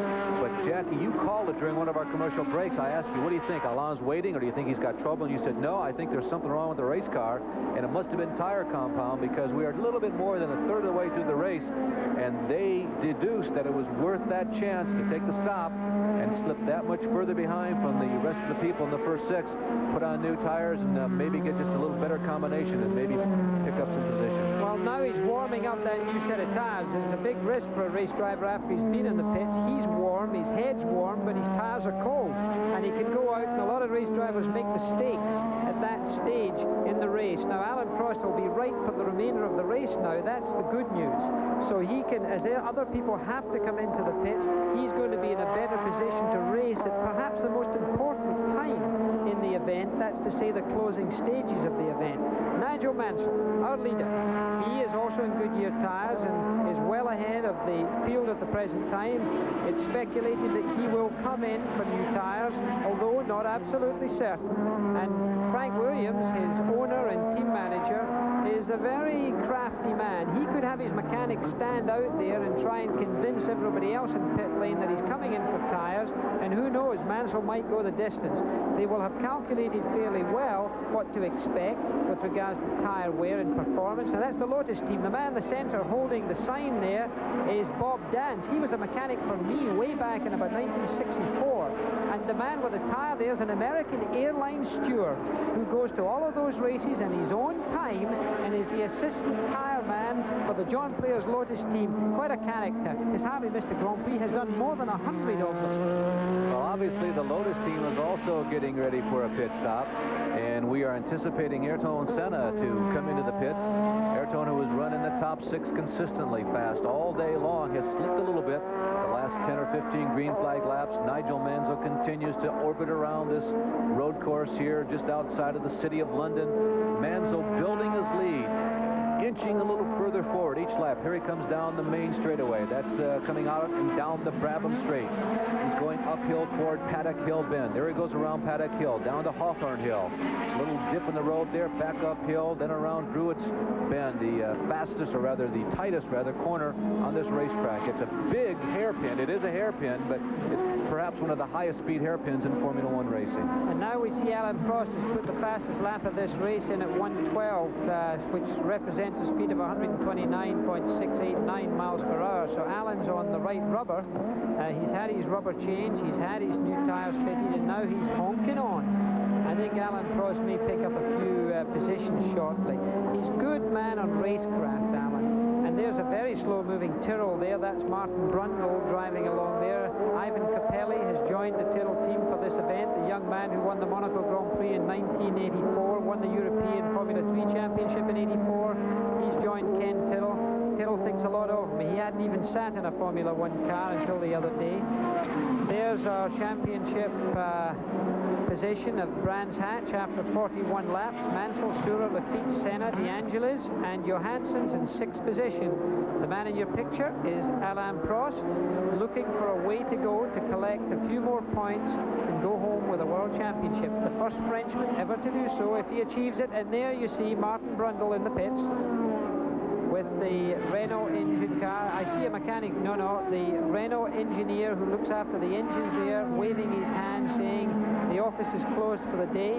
B: But Jackie, you called it during one of our commercial breaks. I asked you, what do you think? Alain's waiting, or do you think he's got trouble? And you said, no, I think there's something wrong with the race car, and it must have been tire compound because we are a little bit more than a third of the way through the race, and they deduced that it was worth that chance to take the stop and slip that much further behind from the rest of the people in the first 6, put on new tires, and maybe get just a little better combination and maybe pick up some position.
A: Well, now he's warming up that new set of tires. It's a big risk for a race driver after he's been in the pits. He's warm, his head's warm, but his tires are cold, and he can go out, and a lot of race drivers make mistakes at that stage in the race. Now, Alain Prost will be right for the remainder of the race now. That's the good news. So he can, as other people have to come into the pits, he's going to be in a better position to race at perhaps the most important time in the event. That's to say the closing stages of the event. Nigel Mansell, our leader, he is also in Goodyear tyres and is well ahead of the field at the present time. It's speculated that he will come in for new tyres, although not absolutely certain. And Frank Williams, his owner and team manager, is a very crafty man. He could have his mechanics stand out there and try and convince everybody else in pit lane that he's coming in for tyres, and who knows, Mansell might go the distance. They will have calculated fairly well what to expect with regards to tyre wear and performance. Now that's the Lotus team. The man in the centre holding the sign there is Bob Dance. He was a mechanic for me way back in about 1964, and the man with the tyre there is an American airline steward who goes to all of those races in his own time and is the assistant tyre man for the John Players Lotus team. Quite a character. Has hardly missed a Grand Prix, has done more than 100 of them.
B: Well, obviously the Lotus team is also getting ready for a pit stop, and we are anticipating Ayrton Senna to come into the pits. Ayrton, who has run in the top 6 consistently fast all day long, has slipped a little bit the last 10 or 15 green flag laps. Nigel Mansell continues to orbit around this road course here just outside of the city of London. Mansell building his lead, inching a little further forward each lap. Here he comes down the main straightaway. That's coming out and down the Brabham Straight. He's going uphill toward Paddock Hill Bend. There he goes around Paddock Hill, down to Hawthorne Hill. Little dip in the road there, back uphill, then around Druitt's Bend, the fastest, or rather the tightest, corner on this racetrack. It's a big hairpin. It is a hairpin, but it's perhaps one of the highest speed hairpins in Formula One racing.
A: And now we see Alain Prost has put the fastest lap of this race in at 1:12, which represents a speed of 129.689 miles per hour. So Alan's on the right rubber. He's had his rubber change, he's had his new tyres fitted, and now he's honking on. I think Alain Prost may pick up a few positions shortly. He's good man on racecraft, Alan. And there's a very slow-moving Tyrrell there. That's Martin Brundle driving along there. Ivan Capelli has joined the Tyrrell team for this event, the young man who won the Monaco Grand Prix in 1984, won the European Formula 3 Championship in 84. He's joined Ken Tyrrell. Tyrrell thinks a lot of him. He hadn't even sat in a Formula 1 car until the other day. There's our championship position of Brands Hatch after 41 laps. Mansell, Surer, Lafitte, Senna, De Angelis, and Johansson's in 6th position. The man in your picture is Alain Prost, looking for a way to go to collect a few more points and go home with a World Championship. The first Frenchman ever to do so if he achieves it. And there you see Martin Brundle in the pits with the Renault engine car. I see a mechanic, the Renault engineer who looks after the engines there, waving his hand saying the office is closed for the day.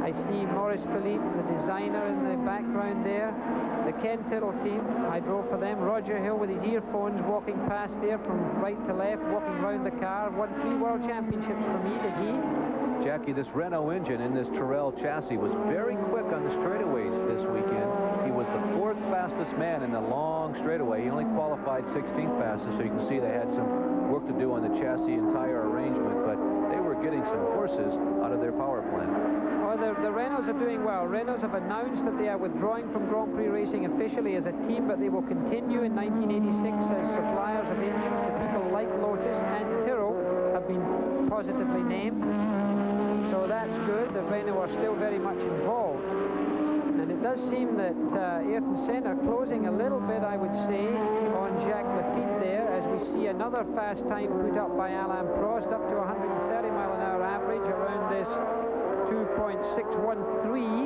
A: I see Maurice Philippe, the designer, in the background there. The Ken Tittle team, I drove for them. Roger Hill with his earphones walking past there from right to left, walking around the car. Won 3 world championships for me, did he?
B: Jackie, this Renault engine in this Tyrrell chassis was very quick on the straightaways this weekend. He was the 4th fastest man in the long straightaway. He only qualified 16th fastest, so you can see they had some work to do on the chassis and tire arrangement, but they were getting some horses out of their power plant.
A: Well, the Renaults are doing well. Renaults have announced that they are withdrawing from Grand Prix racing officially as a team, but they will continue in 1986 as suppliers of engines to people like Lotus, and Tyrrell have been positively named. So that's good. The Renault are still very much involved. And it does seem that Ayrton Senna closing a little bit, I would say, on Jacques Lafitte there, as we see another fast time put up by Alain Prost, up to 130 mile an hour average around this 2.6136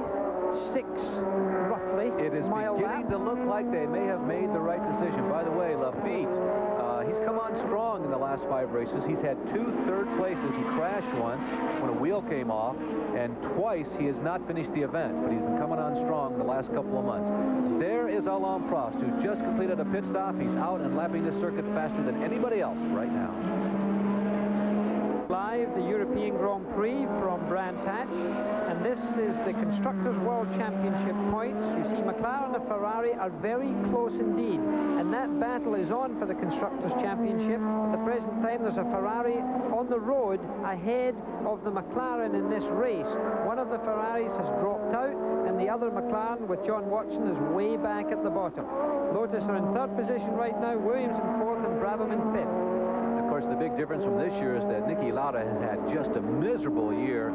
A: roughly.
B: It is beginning to look like they may have made the right decision. By the way, Lafitte, he's come on strong in the last 5 races. He's had 2 third places. He crashed once when a wheel came off, and twice he has not finished the event, but he's been coming on strong in the last couple of months. There is Alain Prost, who just completed a pit stop. He's out and lapping the circuit faster than anybody else right now.
A: Live, the European Grand Prix from Brands Hatch, and this is the Constructors' World Championship points. You see McLaren and Ferrari are very close indeed, and that battle is on for the Constructors' Championship. At the present time, there's a Ferrari on the road ahead of the McLaren in this race. One of the Ferraris has dropped out, and the other McLaren with John Watson is way back at the bottom. Lotus are in 3rd position right now, Williams in 4th, and Brabham in 5th.
B: Of course, the big difference from this year is that Niki Lauda has had just a miserable year.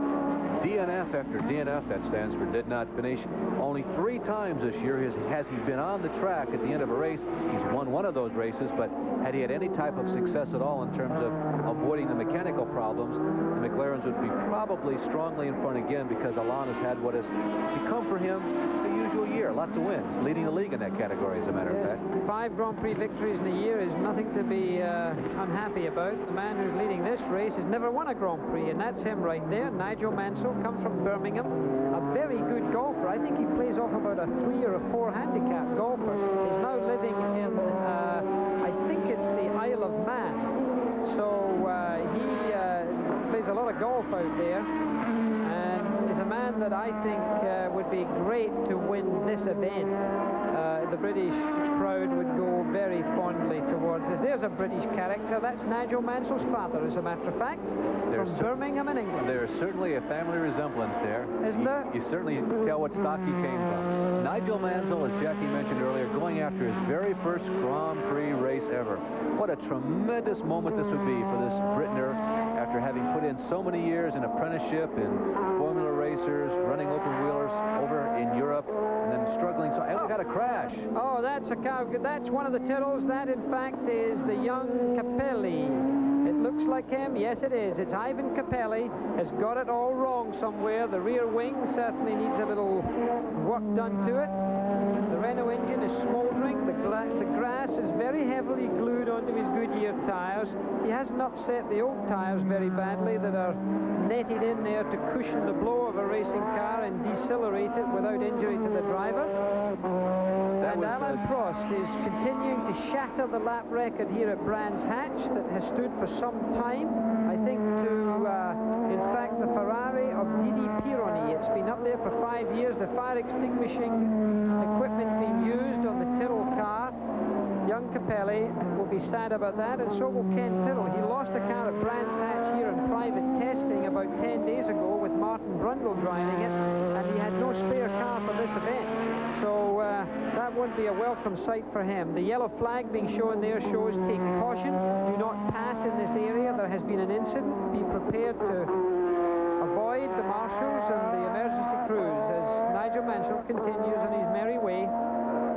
B: DNF after DNF, that stands for did not finish. Only 3 times this year has he been on the track at the end of a race. He's won one of those races, but had he had any type of success at all in terms of avoiding the mechanical problems, the McLarens would be probably strongly in front again, because Alain has had what has become for him the usual year. Lots of wins, leading the league in that category, as a matter of fact.
A: 5 Grand Prix victories in a year is nothing to be unhappy about. The man who's leading this race has never won a Grand Prix, and that's him right there. Nigel Mansell comes from Birmingham, a very good golfer. I think he plays off about a 3 or a 4 handicap golfer. He's now living in, I think it's the Isle of Man. So he plays a lot of golf out there, and is a man that I think would be great to win this event. The British crowd would go very fondly towards this. There's a British character. That's Nigel Mansell's father, as a matter of fact, from Birmingham in England.
B: There's certainly a family resemblance there.
A: Isn't there?
B: You certainly tell what stock he came from. Nigel Mansell, as Jackie mentioned earlier, going after his very first Grand Prix race ever. What a tremendous moment this would be for this Britner, after having put in so many years in apprenticeship, in Formula racers, running open wheelers over in Europe, and then struggling. So, and we got a crash.
A: Oh, that's a cow. That's one of the Tyrrells. That, in fact, is the young Capelli. It looks like him. Yes, it is. It's Ivan Capelli. Has got it all wrong somewhere. The rear wing certainly needs a little work done to it. The Renault engine is smouldering. The grass is very heavily glued onto his Goodyear tires. He hasn't upset the old tires very badly that are netted in there to cushion the blow of a racing car and decelerate it without injury to the driver. And Alain Prost is continuing to shatter the lap record here at Brands Hatch that has stood for some time. I think in fact, the Ferrari of Didi Pironi. It's been up there for 5 years. The fire extinguishing equipment being used on the Tyrrell car. Young Capelli will be sad about that, and so will Ken Tyrrell. He lost a car at Brands Hatch here in private testing about 10 days ago with Martin Brundle driving it, and he had no spare car for this event. So that won't be a welcome sight for him. The yellow flag being shown there shows take caution, do not pass in this area. There has been an incident. Be prepared to avoid the marshals and the emergency crews as Nigel Mansell continues on his merry way.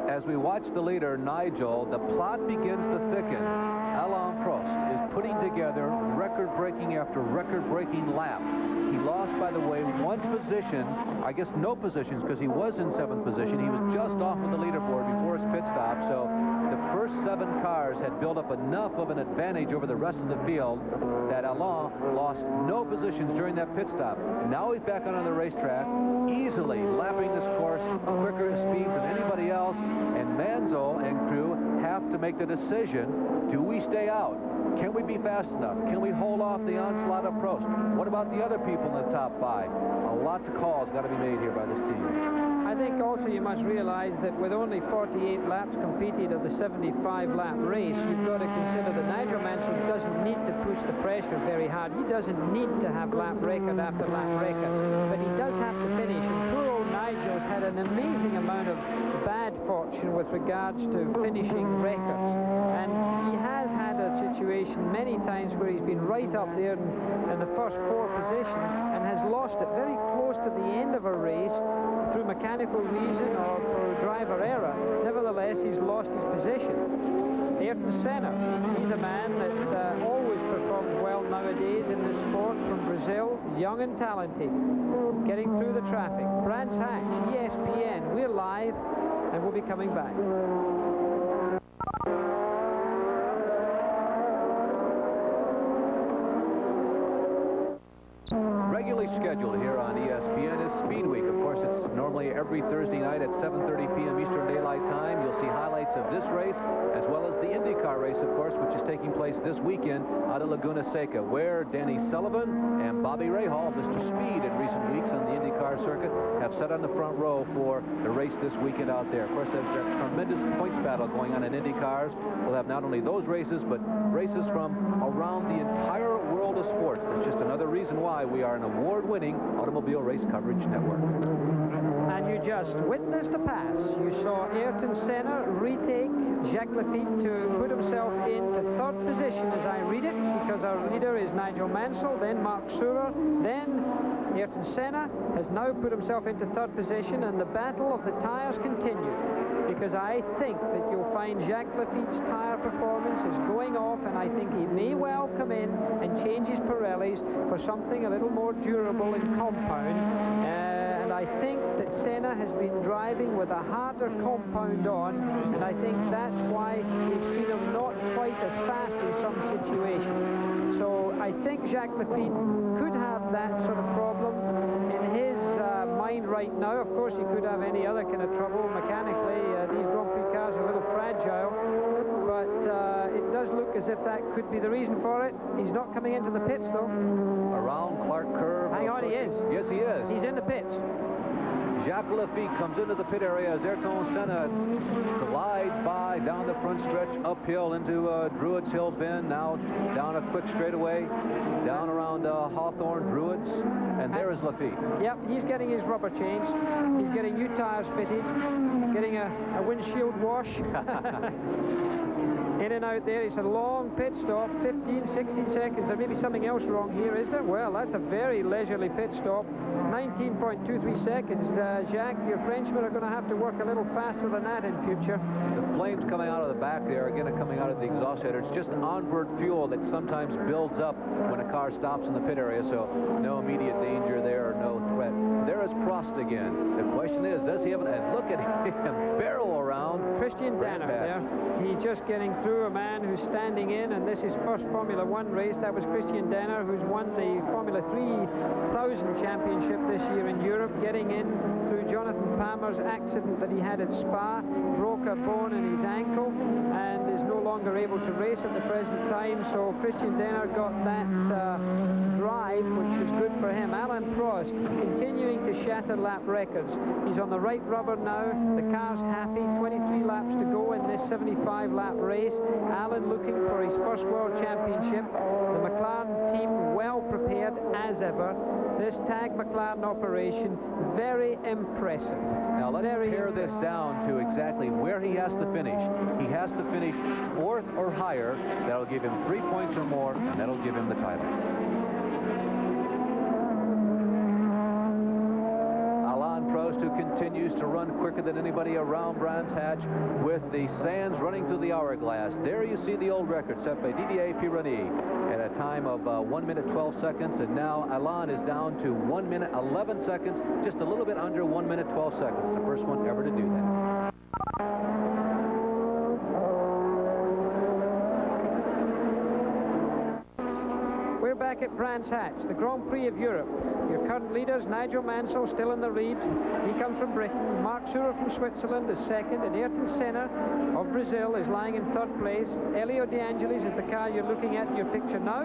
B: As we watch the leader, Nigel, the plot begins to thicken. Alain Prost is putting together record-breaking after record-breaking lap. He lost, by the way, 1 position, I guess no positions, because he was in 7th position. He was just off of the leaderboard before his pit stop, so the first 7 cars had built up enough of an advantage over the rest of the field that Alain lost no positions during that pit stop. And now he's back on the racetrack, easily lapping this course, quicker speeds than anybody else, and Manzo and crew have to make the decision, do we stay out? Can we be fast enough? Can we hold off the onslaught of Prost? What about the other people in the top 5? A lot of calls got to be made here by this team.
A: I think also you must realize that with only 48 laps competed of the 75-lap race, you've got to consider that Nigel Mansell doesn't need to push the pressure very hard. He doesn't need to have lap record after lap record, but he does have to finish. And poor old Nigel's had an amazing amount of bad fortune with regards to finishing records. And he has had a situation many times where he's been right up there in the first 4 positions and has lost it very close to the end of a race through mechanical reason or for driver error. Nevertheless, he's lost his position. Ayrton Senna, he's a man that always performs well nowadays in this sport, from Brazil, young and talented, getting through the traffic. Brands Hatch, ESPN, we're live and we'll be coming back.
B: Regularly scheduled here on ESPN is Speed Week. Of course, it's normally every Thursday night at 7:30 p.m. Eastern Daylight Time. You'll see highlights of this race, as well as the IndyCar race, of course, which is taking place this weekend out of Laguna Seca, where Danny Sullivan and Bobby Rahal, Mr. Speed in recent weeks on the IndyCar circuit, have sat on the front row for the race this weekend out there. Of course, there's that tremendous points battle going on in IndyCars. We'll have not only those races, but races from around the entire world of sports. That's just another reason why we are an award-winning automobile race coverage network.
A: And you just witnessed a pass. You saw Ayrton Senna retake Jacques Laffite to put himself into 3rd position as I read it, because our leader is Nigel Mansell, then Mark Surer, then Ayrton Senna has now put himself into 3rd position, and the battle of the tires continued, because I think that you'll find Jacques Laffite's tire performance is going off, and I think he may well come in and change his Pirellis for something a little more durable and compound. And I think that Senna has been driving with a harder compound on, and I think that's why we've seen him not quite as fast in some situations. So I think Jacques Laffite could have that sort of problem in his mind right now. Of course, he could have any other kind of trouble mechanically. These Grand Prix cars are a little fragile, but it does look as if that could be the reason for it. He's not coming into the pits, though.
B: Around Clark Curve.
A: Hang on, he is.
B: Yes, he is.
A: He's in the pits.
B: Jacques Laffite comes into the pit area as Ayrton Senna glides by down the front stretch, uphill into Druids Hill Bend, now down a quick straightaway, down around Hawthorne, Druids, and there is Laffite.
A: Yep, he's getting his rubber changed. He's getting new tires fitted, getting a windshield wash. In and out there. It's a long pit stop, 15, 16 seconds. There may be something else wrong here, is there? Well, that's a very leisurely pit stop. 19.23 seconds. Jacques, your Frenchmen are going to have to work a little faster than that in future.
B: The flames coming out of the back there, again, are coming out of the exhaust header. It's just onboard fuel that sometimes builds up when a car stops in the pit area, so no immediate danger there, no threat. There is Prost again. The question is, does he have and look at him barrel around.
A: Christian Danner there. He's just getting through a man who's standing in, and this is first Formula One race. That was Christian Danner, who's won the Formula 3000 championship this year in Europe, getting in through Jonathan Palmer's accident that he had at Spa, broke a bone in his ankle, and is no longer able to race at the present time. So Christian Danner got that drive, which is good for him. Alain Prost continuing to shatter lap records. He's on the right rubber now. The car's happy. 23 laps to go in this 75-lap race. Alain looking for his first world championship. The McLaren team well prepared as ever. This Tag McLaren operation, very impressive.
B: Now let's pare this down to exactly where he has to finish. He has to finish 4th or higher. That'll give him 3 points or more, and that'll give him the title. Alain Prost, who continues to run run quicker than anybody around Brands Hatch with the sands running through the hourglass. There you see the old record set by Didier Pironi at a time of 1 minute 12 seconds, and now Alain is down to 1 minute 11 seconds, just a little bit under 1 minute 12 seconds. The first one ever to do that.
A: We're back at Brands Hatch, the Grand Prix of Europe. Your current leaders, Nigel Mansell, still in the lead. He comes from Britain. Mark Surer from Switzerland is second, and Ayrton Senna of Brazil is lying in third place. Elio De Angelis is the car you're looking at in your picture now.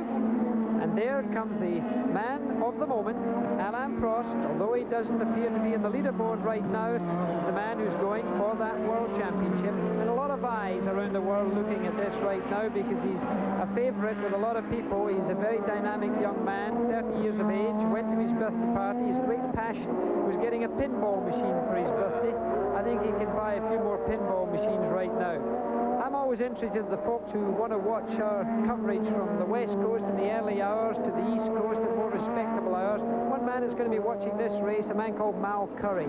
A: And there comes the man of the moment, Alain Prost. Although he doesn't appear to be in the leaderboard right now, he's the man who's going for that World Championship. And a lot of eyes around the world looking at this right now because he's a favourite with a lot of people. He's a very dynamic young man, 30 years of age, went to his birthday party. His great passion was getting a pinball machine for his birthday. I think he can buy a few more pinball machines right now. I'm always interested in the folks who want to watch our coverage from the West Coast in the early hours to the East Coast at more respectable hours. One man is going to be watching this race, a man called Mal Curry,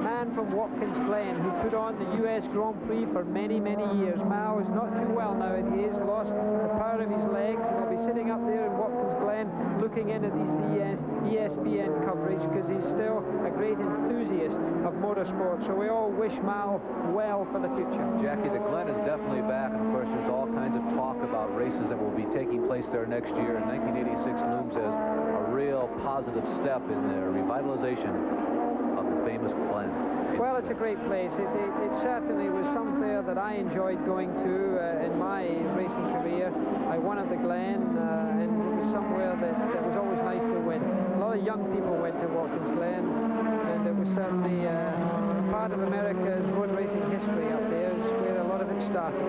A: man from Watkins Glen, who put on the US Grand Prix for many, many years. Mal is not too well nowadays, lost the power of his legs, and he'll be sitting up there in Watkins Glen looking in at his ESPN coverage because he's still a great enthusiast of motorsport. So we all wish Mal well for the future.
B: Jackie, the Glen is definitely back, and of course there's all kinds of talk about races that will be taking place there next year, and 1986 looms as a real positive step in the revitalization of the famous Glen.
A: Well, it's a great place. It certainly was somewhere that I enjoyed going to in my racing career. I won at the Glen, and it was somewhere that was always nice to win. A lot of young people went to Watkins Glen, and it was certainly part of America's road racing history up there. It's where a lot of it started.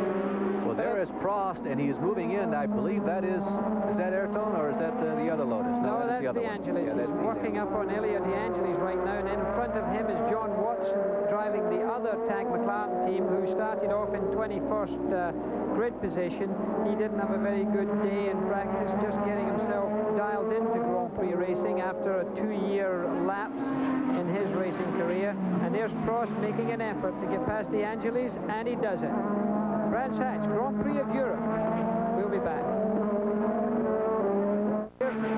B: Well, there is Prost, and he's moving in. I believe that is that Ayrton, or is that the other Lotus?
A: No, that's
B: the other
A: De Angelis.
B: Yeah,
A: he's working up on Elio De Angelis right now, and in front of him is John Watson driving the other Tag McLaren team, who started off in 21st grid position. He didn't have a very good day in practice, just getting himself dialed into Grand Prix racing after a 2-year lapse in his racing career. And there's Prost making an effort to get past De Angelis, and he does it. Brands Hatch, Grand Prix of Europe. We'll be back.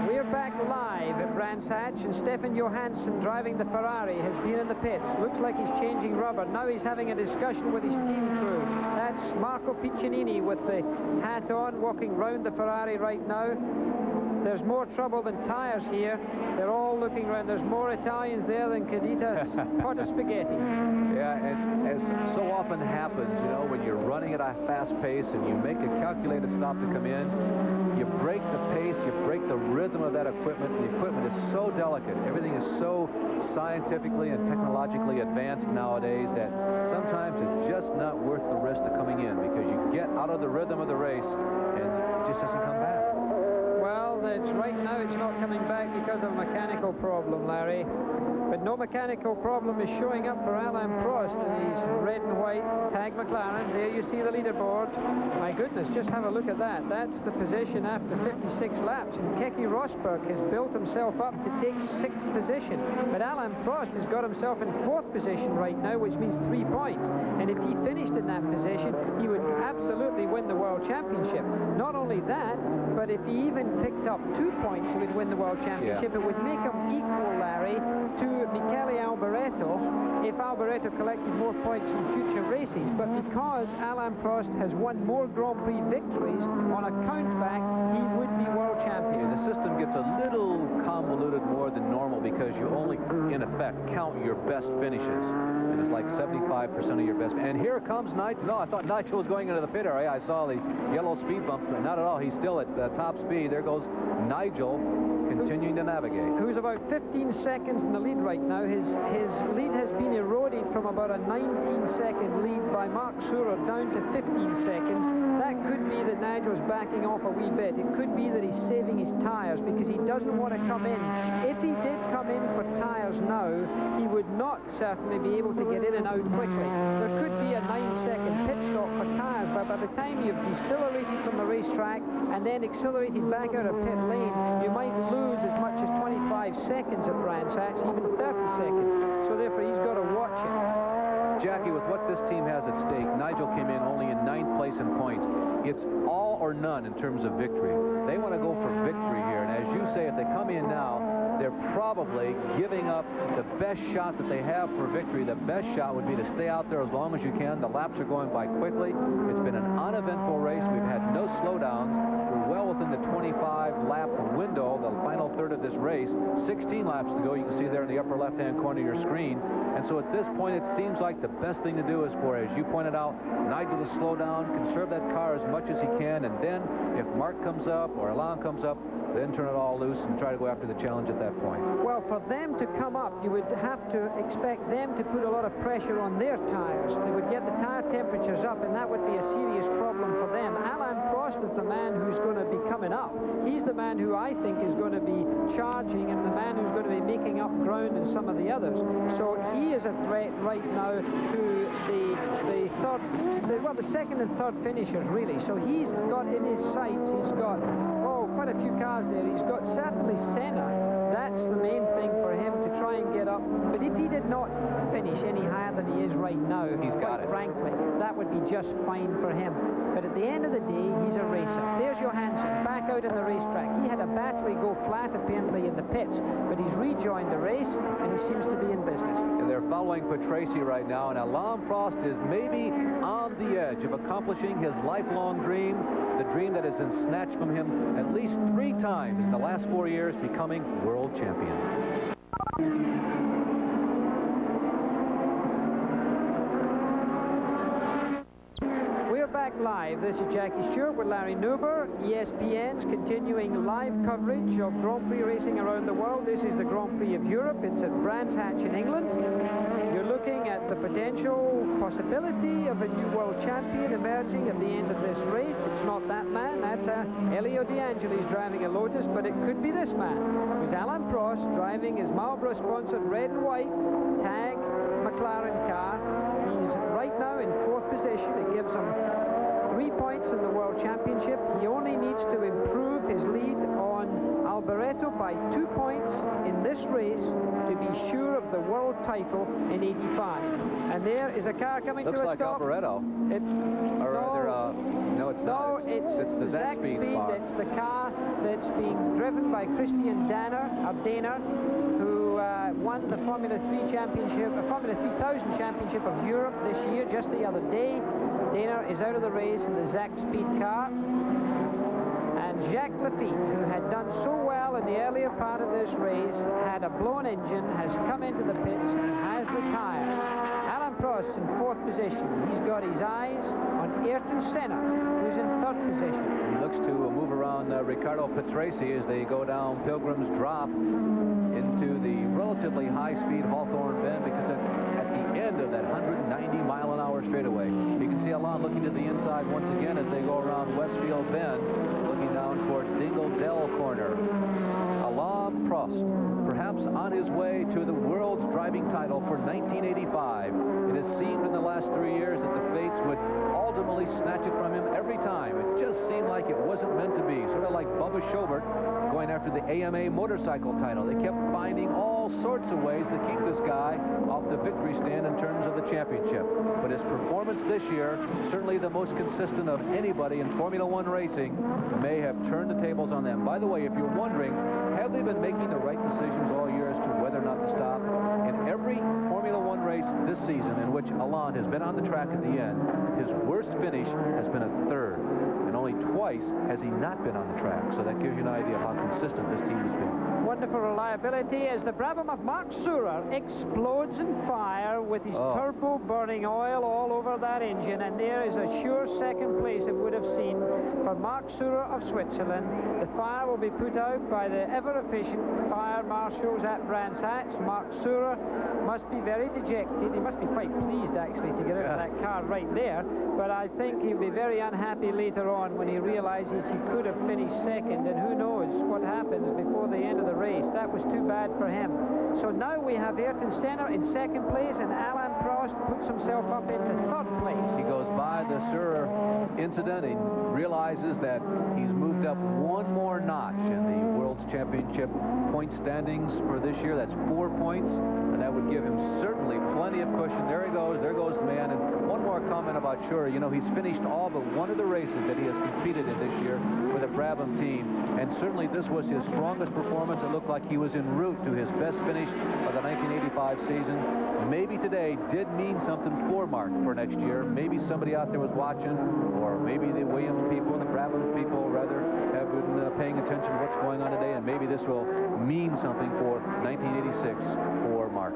A: We're back live at Brands Hatch, and Stefan Johansson, driving the Ferrari, has been in the pits. Looks like he's changing rubber. Now he's having a discussion with his team crew. That's Marco Piccinini with the hat on, walking round the Ferrari right now. There's more trouble than tires here. They're all looking around. There's more Italians there than could eat a pot of spaghetti.
B: Yeah, and as so often happens, you know, when you're running at a fast pace and you make a calculated stop to come in, you break the pace, you break the rhythm of that equipment. The equipment is so delicate. Everything is so scientifically and technologically advanced nowadays that sometimes it's just not worth the risk of coming in, because you get out of the rhythm of the race and it just doesn't come back.
A: Well, right now it's not coming back because of a mechanical problem, Larry. But no mechanical problem is showing up for Alain Prost in his red and white Tag McLaren. There you see the leaderboard. My goodness, just have a look at that. That's the position after 56 laps. And Keke Rosberg has built himself up to take 6th position. But Alain Prost has got himself in 4th position right now, which means 3 points. And if he finished in that position, he would absolutely win the World Championship. Not only that, but if he even picked up 2 points, he would win the World Championship. It would make him equal, Larry, to Michele Alboreto if Alboreto collected more points in future races. But because Alain Prost has won more Grand Prix victories on a count-back, he would be world champion.
B: The system gets a little convoluted more than normal because you only, in effect, count your best finishes. And it's like 75% of your best. And here comes Nigel. No, I thought Nigel was going into the pit area. I saw the yellow speed bump. Not at all. He's still at top speed. There goes Nigel, continuing to navigate.
A: Who's about 15 seconds in the lead right now. His lead has been eroded from about a 19-second lead by Mark Surer down to 15 seconds. That could be that Nigel's backing off a wee bit. It could be that he's saving his tires because he doesn't want to come in. If he did come in for tires now, he would not certainly be able to get in and out quickly. There could be a 9-second pit stop for tires, but by the time you've decelerated from the racetrack and then accelerated back out of pit lane, you might lose as much as 25 seconds at Brands Hatch, even 30 seconds. So therefore he's got to watch it.
B: Jackie, with what this team has at stake, Nigel came in only in 9th place in points. It's all or none in terms of victory. They want to go for victory here, and as you say, if they come in now, they're probably giving up the best shot that they have for victory. The best shot would be to stay out there as long as you can. The laps are going by quickly. It's been an uneventful race. We've had no slowdowns. We're well within the 25-lap window, the final third of this race. 16 laps to go. You can see there in the upper left-hand corner of your screen. And so at this point, it seems like the best thing to do is for, as you pointed out, Nigel to slow down, conserve that car as much as he can, and then if Mark comes up or Alain comes up, then turn it all loose and try to go after the challenge at that point.
A: Well, for them to come up, you would have to expect them to put a lot of pressure on their tires. They would get the tire temperatures up, and that would be a serious problem for them. Alain Prost is the man who's going to be coming up. He's the man who I think is going to be charging, and the man who's going to be making up ground in some of the others. So he is a threat right now to the second and third finishers, really. So he's got in his sights, he's got quite a few cars there. He's got certainly Senna. That's the main thing for him to try and get up. But if he did not finish any higher than he is right now,
B: he's got it.
A: Frankly, that would be just fine for him. But at the end of the day, he's a racer. There's Johansson back out in the racetrack. He had a battery go flat apparently in the pits, but he's rejoined the race and he seems to be in business.
B: And they're following Patrese right now, and Alain Prost is maybe on the edge of accomplishing his lifelong dream, the dream that has been snatched from him at least 3 times in the last 4 years, becoming world champion.
A: Back live. This is Jackie Stewart with Larry Nuber. ESPN's continuing live coverage of Grand Prix racing around the world. This is the Grand Prix of Europe. It's at Brands Hatch in England. You're looking at the potential possibility of a new world champion emerging at the end of this race. It's not that man. That's Elio De Angelis driving a Lotus, but it could be this man. It's Alain Prost driving his Marlboro-sponsored red and white tag McLaren car. He's right now in 4th position. It gives him 3 points in the World Championship. He only needs to improve his lead on Alboreto by 2 points in this race to be sure of the world title in '85. And there is a car coming to a
B: stop. Looks like Alboreto. No, it's not.
A: No, it's
B: the
A: Zach Speed. It's the car that's being driven by Christian Daner, who won the Formula 3 championship, the Formula 3000 championship of Europe this year, just the other day. Daner is out of the race in the Zach Speed car. And Jacques Lafitte, who had done so well in the earlier part of this race, had a blown engine, has come into the pits and has retired. Alain Prost in 4th position. He's got his eyes on Ayrton Senna, who's in 3rd position.
B: He looks to move around Riccardo Patrese as they go down Pilgrim's Drop into the relatively high-speed Hawthorne Bend, because at the end of that 190-mile-an-hour straightaway, you can see Alain looking to the inside once again as they go around Westfield Bend, looking down toward Dingle Dell Corner. Alain Prost, perhaps on his way to the world's driving title for 1985. It has seemed in the last 3 years that the fates would ultimately snatch it from him every time. It just seemed like it wasn't meant to be. Sort of like Bubba Schobert going after the AMA motorcycle title. They kept finding all sorts of ways to keep this guy off the victory stand in terms of the championship. But his performance this year, certainly the most consistent of anybody in Formula One racing, may have turned the tables on them. By the way, if you're wondering, have they been making the right decisions all year as to whether or not to stop? In every Formula One race this season in which Alain has been on the track at the end, his worst finish has been a 3rd. And only twice has he not been on the track. So that gives you an idea of how consistent this team has been.
A: Wonderful reliability as the Brabham of Mark Surer explodes in fire with his turbo burning oil all over that engine, and there is a sure 2nd place it would have seen for Mark Surer of Switzerland. The fire will be put out by the ever-efficient fire marshals at Brands Hatch. Mark Surer must be very dejected. He must be quite pleased actually to get out of that car right there, but I think he'll be very unhappy later on when he realizes he could have finished 2nd, and who knows what happens before the end of the race. That was too bad for him. So now we have Ayrton Senna in 2nd place, and Alain Prost puts himself up into 3rd place.
B: He goes by the Surer incident. He realizes that he's moved up one more notch in the World's Championship point standings for this year. That's 4 points, and that would give him certainly plenty of cushion. There he goes. There goes the man. And one more comment about Shura. You know, he's finished all but one of the races that he has competed in this year for the Brabham team, and certainly this was his strongest performance. It looked like he was en route to his best finish of the 1985 season. Maybe today did mean something for Mark for next year. Maybe somebody out there was watching, or maybe the Williams people, the Brabham people, rather, have been paying attention to what's going on today, and maybe this will mean something for 1986 for Mark.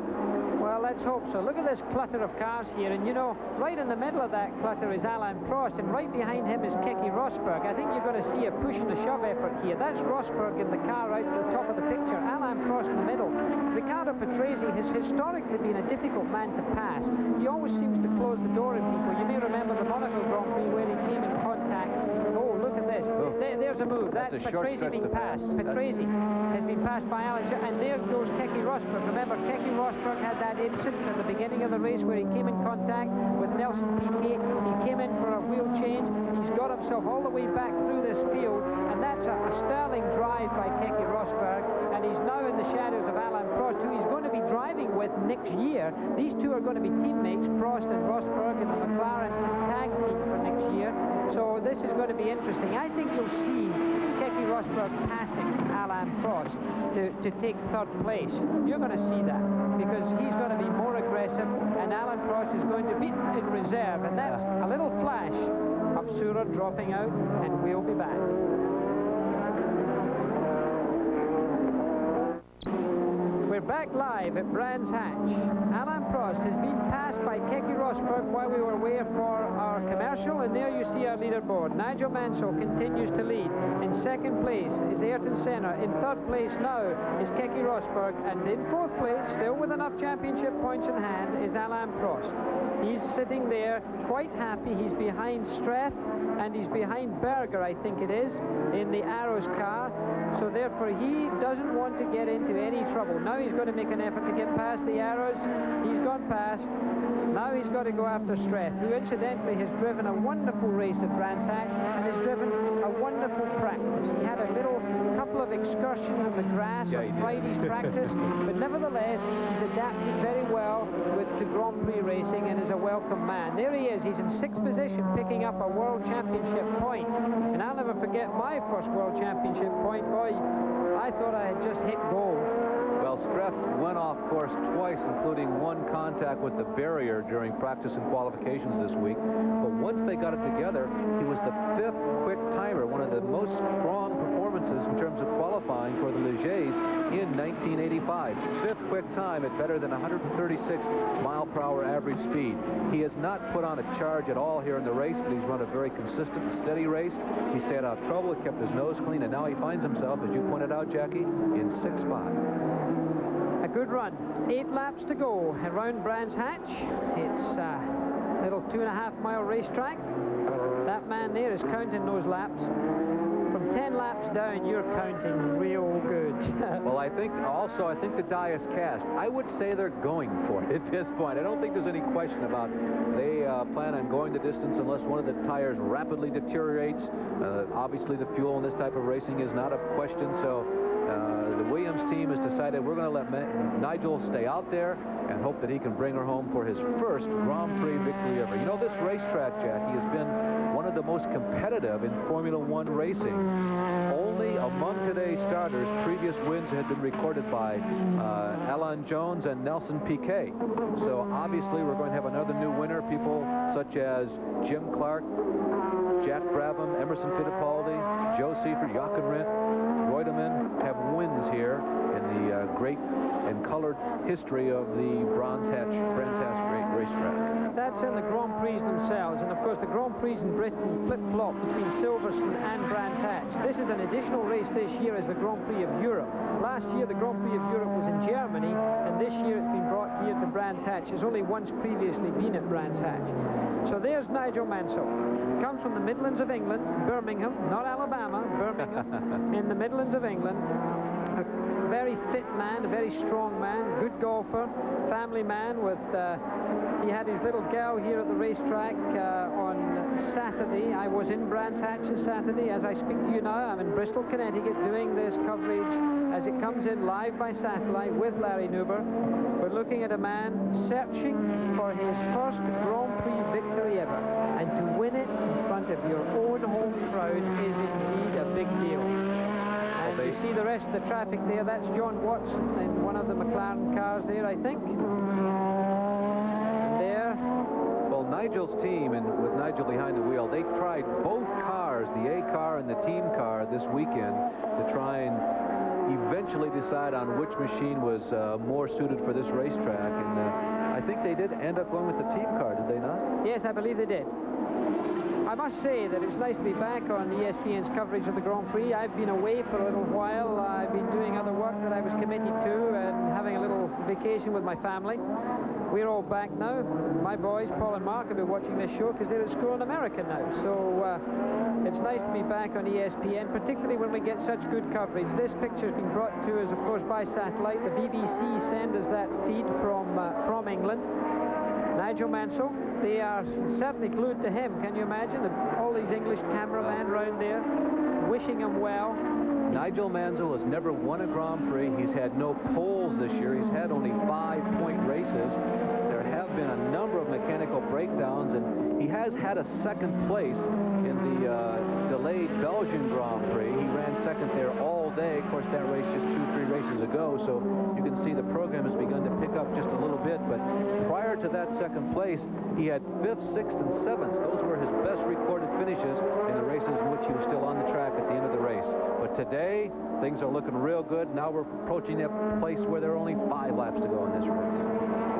A: Well, let's hope so. Look at this clutter of cars here, and you know, right in the middle of that clutter is Alain Prost, and right behind him is Keke Rosberg. I think you're going to see a push and a shove effort here. That's Rosberg in the car right at the top of the picture, Alain Prost in the middle. Riccardo Patrese has historically been a difficult man to pass. He always seems to close the door on people. You may remember the Monaco Grand Prix where he came in contact. Oh, look at this.
B: Oh.
A: There's a move. That's Patrese being passed. Patrese has been passed by Alain, and there goes Keke Rosberg. Remember, Keke Rosberg had that incident at the beginning of the race where he came in contact with Nelson Piquet. He came in for a wheel change. He's got himself all the way back through this field, and that's a sterling drive by Keke Rosberg, and he's now in the shadows of Alain Prost, who he's going to be driving with next year. These two are going to be teammates, Prost and Rosberg, in the McLaren tag team for next year. So this is going to be interesting. I think you'll see Keke Rosberg passing Alain Prost to take third place. You're going to see that, because he's going to be more aggressive, and Alain Prost is going to be in reserve, and that's a little flash of Shura dropping out, and we'll be back. We're back live at Brands Hatch. Alain Prost has been passed by Keke Rosberg while we were away for our commercial, and there you see our leaderboard. Nigel Mansell continues to lead. In second place is Ayrton Senna. In third place now is Keke Rosberg, and in fourth place, still with enough championship points in hand, is Alain Prost. He's sitting there quite happy. He's behind Strath, and he's behind Berger, I think it is, in the Arrows car. So therefore he doesn't want to get into any trouble. Now he's going to make an effort to get past the Arrows. He's gone past. Now he's got to go after Strath, who incidentally has driven a wonderful race at Brands Hatch and has driven a wonderful practice. He had a couple of excursions on the grass on Friday's practice, but nevertheless he's adapted very well to Grand Prix racing and is a welcome man. There he is. He's in sixth position, picking up a World Championship point. And I'll never forget my first World Championship point. Boy, I thought I had just hit gold.
B: Well, Streff went off course twice, including one contact with the barrier during practice and qualifications this week. But once they got it together, he was the fifth quick timer, one of the most strong performances in terms of qualifying for the Legers in 1985. Fifth quick time at better than 136 mile-per-hour average speed. He has not put on a charge at all here in the race, but he's run a very consistent and steady race. He stayed out of trouble, he kept his nose clean, and now he finds himself, as you pointed out, Jackie, in sixth spot.
A: A good run. 8 laps to go around Brands Hatch. It's a little 2.5-mile racetrack. That man there is counting those laps. From 10 laps down, you're counting real good.
B: Well, I think the die is cast. I would say they're going for it at this point. I don't think there's any question about they plan on going the distance unless one of the tires rapidly deteriorates. Obviously, the fuel in this type of racing is not a question, so the Williams team has decided we're going to let Nigel stay out there and hope that he can bring her home for his first Grand Prix victory ever. You know, this racetrack, Jackie, has been one of the most competitive in Formula One racing. Only among today's starters, previous wins had been recorded by Alain Jones and Nelson Piquet. So obviously we're going to have another new winner. People such as Jim Clark, Jack Brabham, Emerson Fittipaldi, Joe Seifert, Jochen Rindt, Reutemann have wins here in the great and colored history of the Brands Hatch racetrack.
A: That's in the Grand Prix themselves, and of course the Grand Prix in Britain flip-flop between Silverstone and Brands Hatch. This is an additional race this year as the Grand Prix of Europe. Last year the Grand Prix of Europe was in Germany, and this year it's been brought here to Brands Hatch. It's only once previously been at Brands Hatch. So there's Nigel Mansell. Comes from the Midlands of England, Birmingham, not Alabama, Birmingham, in the Midlands of England. very fit man, a very strong man, good golfer, family man with... he had his little gal here at the racetrack on Saturday. I was in Brands Hatch on Saturday. As I speak to you now, I'm in Bristol, Connecticut, doing this coverage as it comes in live by satellite with Larry Nuber. We're looking at a man searching for his first Grand Prix victory ever. And to win it in front of your own home crowd is indeed a big deal. And you see the rest of the traffic there. That's John Watson in one of the McLaren cars there, I think. There.
B: Well, Nigel's team, and with Nigel behind the wheel, they tried both cars, the A car and the team car, this weekend to try and eventually decide on which machine was more suited for this racetrack. And I think they did end up going with the team car, did they not?
A: Yes, I believe they did. I must say that it's nice to be back on ESPN's coverage of the Grand Prix. I've been away for a little while. I've been doing other work that I was committed to and having a little vacation with my family. We're all back now. My boys, Paul and Mark, have been watching this show because they're at school in America now. So it's nice to be back on ESPN, particularly when we get such good coverage. This picture's been brought to us, of course, by satellite. The BBC send us that feed from England. Nigel Mansell, they are certainly glued to him. Can you imagine? All these English cameramen round there wishing him well.
B: Nigel Mansell has never won a Grand Prix. He's had no poles this year. He's had only 5-point races. There have been a number of mechanical breakdowns, and he has had a second place in the delayed Belgian Grand Prix. He ran second there all day. Of course, that race just 2-3 races ago, so you can see the program has begun to pick up just a little bit. But prior to that second place, he had 5th, 6th, and 7th. Those were his best recorded finishes in the races in which he was still on the track at the end of the race. But today, things are looking real good. Now we're approaching that place where there are only 5 laps to go in this race.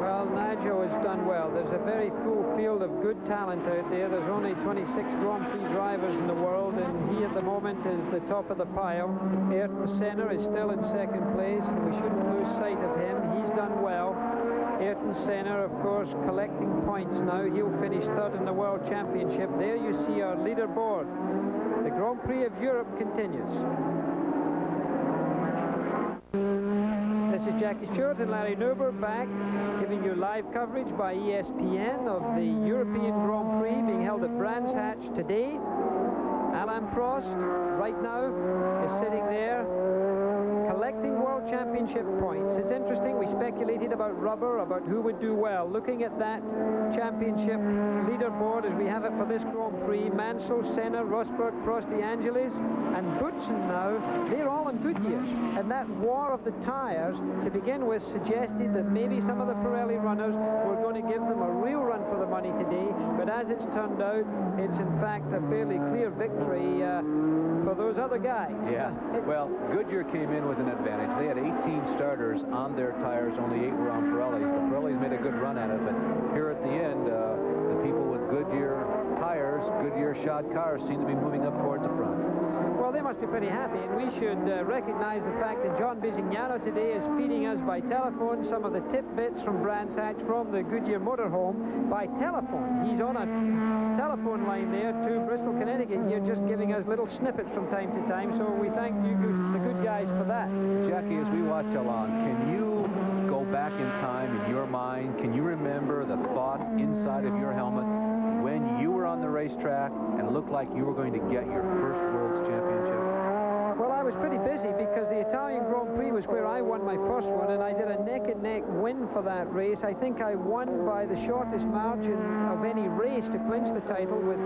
A: Well, Nigel has done well. There's a very full field of good talent out there. There's only 26 Grand Prix drivers in the world, and he at the moment is the top of the pile. Ayrton Senna is still in second place, and we shouldn't lose sight of him. He's done well. Ayrton Senna, of course, collecting points now. He'll finish third in the World Championship. There you see our leaderboard. The Grand Prix of Europe continues. This is Jackie Stewart and Larry Nuber back, giving you live coverage by ESPN of the European Grand Prix being held at Brands Hatch today. Alain Prost, right now, is sitting there collecting World Championship points. It's interesting, we speculated about rubber, about who would do well. Looking at that championship leaderboard as we have it for this Grand Prix, Mansell, Senna, Rosberg, Prost, De Angelis, and Boutsen now, they're all in Goodyears. And that war of the tyres, to begin with, suggested that maybe some of the Pirelli runners were going to give them a real run for the money today. But as it's turned out, it's in fact a fairly clear victory for those other guys.
B: Yeah, well, Goodyear came in with an advantage. They had 18 starters on their tires, only 8 were on Pirellis. The Pirellis made a good run at it, but here at the end, the people with Goodyear tires, Goodyear shod cars, seem to be moving up towards the front.
A: Well, they must be pretty happy, and we should recognize the fact that John Bisignano today is feeding us by telephone some of the tidbits from Brands Hatch, from the Goodyear motorhome, by telephone. He's on a telephone line there to Bristol, Connecticut here, just giving us little snippets from time to time, so we thank you, the good guys, for that.
B: Jackie, as we watch along, can you go back in time in your mind? Can you remember the thoughts inside of your helmet when you were on the racetrack and it looked like you were going to get your first World's Championship?
A: Well, I was pretty busy because the Italian Grand Prix was where I won my first one, and I did a neck-and-neck win for that race. I think I won by the shortest margin of any race to clinch the title with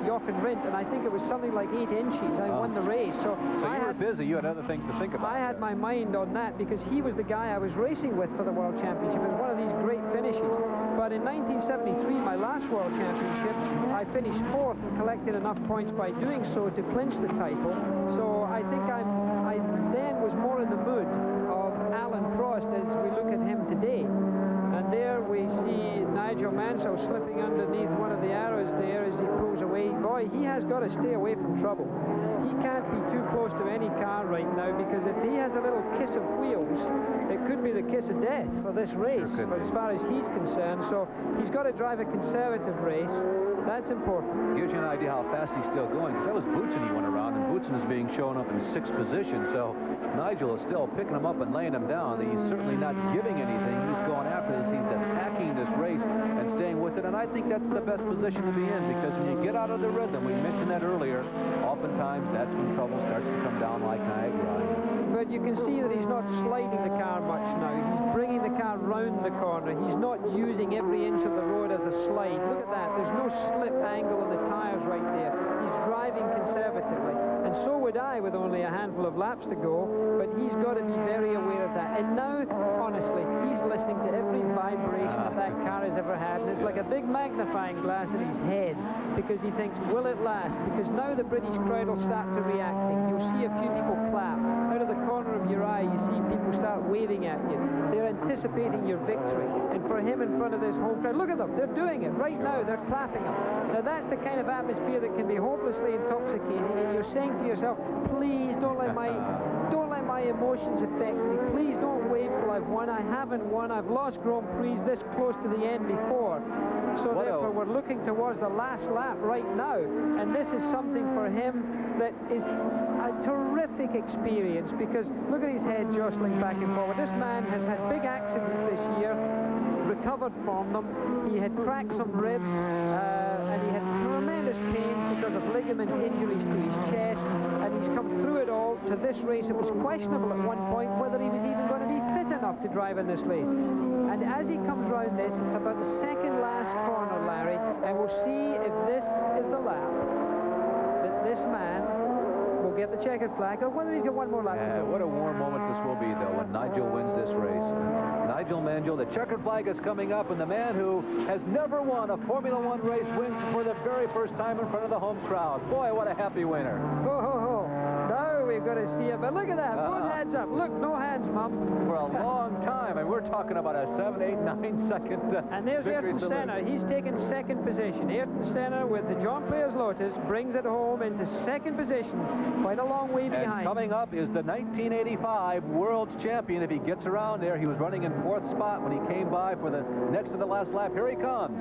A: Jochen Rindt, and I think it was something like 8 inches. I won the race. So
B: you were busy. You had other things to think about.
A: I had my mind on that because he was the guy I was racing with for the World Championship. It was one of these great finishes. But in 1973, my last World Championship, I finished 4th and collected enough points by doing so to clinch the title. So I think I then was more in the mood of Alain Prost as we look at him today. And there we see Nigel Mansell slipping underneath one of the arrows there as he pulls away. Boy, boy, he has got to stay away from trouble. He can't be too close to any car right now, because if he has a little kiss of wheels, it could be the kiss of death for this race, as far as he's concerned. So he's got to drive a conservative race. That's important.
B: Gives you an idea how fast he's still going, because that was Boutsen he went around, and Boutsen is being shown up in 6th position, so Nigel is still picking him up and laying him down. He's certainly not giving anything. He's going after this. He's attacking this race and staying with it, and I think that's the best position to be in, because when you get out of the rhythm, we mentioned that earlier, oftentimes that's when trouble starts to come down like Niagara.
A: But you can see that he's not sliding the car much now. He's bringing the car round the corner. He's not using every inch of the road as a slide. Look at that. There's no slip angle on the tires right there. He's driving conservatively. And so would I, with only a handful of laps to go. But he's got to be very aware of that. And now, honestly, he's listening to every vibration that car has ever had. And it's like a big magnifying glass in his head, because he thinks, will it last? Because now the British crowd will start to reacting. You'll see a few people clap. Out of the corner of your eye, you see people start waving at you. They're anticipating your victory. And for him in front of this home crowd, look at them, they're doing it right now. They're clapping him. Now that's the kind of atmosphere that can be hopelessly intoxicating, and you're saying to yourself, please don't let my emotions affect me. Please don't wait till I've won. I haven't won. I've lost Grand Prix this close to the end before. So therefore we're looking towards the last lap right now, and this is something for him that is a terrific experience, because look at his head jostling back and forward. This man has had big accidents this year, recovered from them. He had cracked some ribs, and he had tremendous pain because of ligament injuries to his chest, and he's come through it all to this race. It was questionable at one point whether he was even going to be fit enough to drive in this race. And as he comes round this, it's about the second last corner, Larry, and we'll see if this is the lap that this man will get the checkered flag, or whether he's got one more lap to go.
B: What a warm moment this will be, though, when Nigel wins this race. Nigel Mansell, the checkered flag is coming up, and the man who has never won a Formula One race wins for the very first time in front of the home crowd. Boy, what a happy winner.
A: Ho, ho, ho. Now we've got to see it, but look at that, both hands up. Look, no hands, Mum.
B: For a long time, and we're talking about a 7, 8, 9 second
A: and there's Ayrton Senna. He's taken second position. Ayrton Senna with the John Players Lotus brings it home into second position, quite a long way behind.
B: And coming up is the 1985 World Champion. If he gets around there, he was running in 4th spot when he came by for the next to the last lap. Here he comes.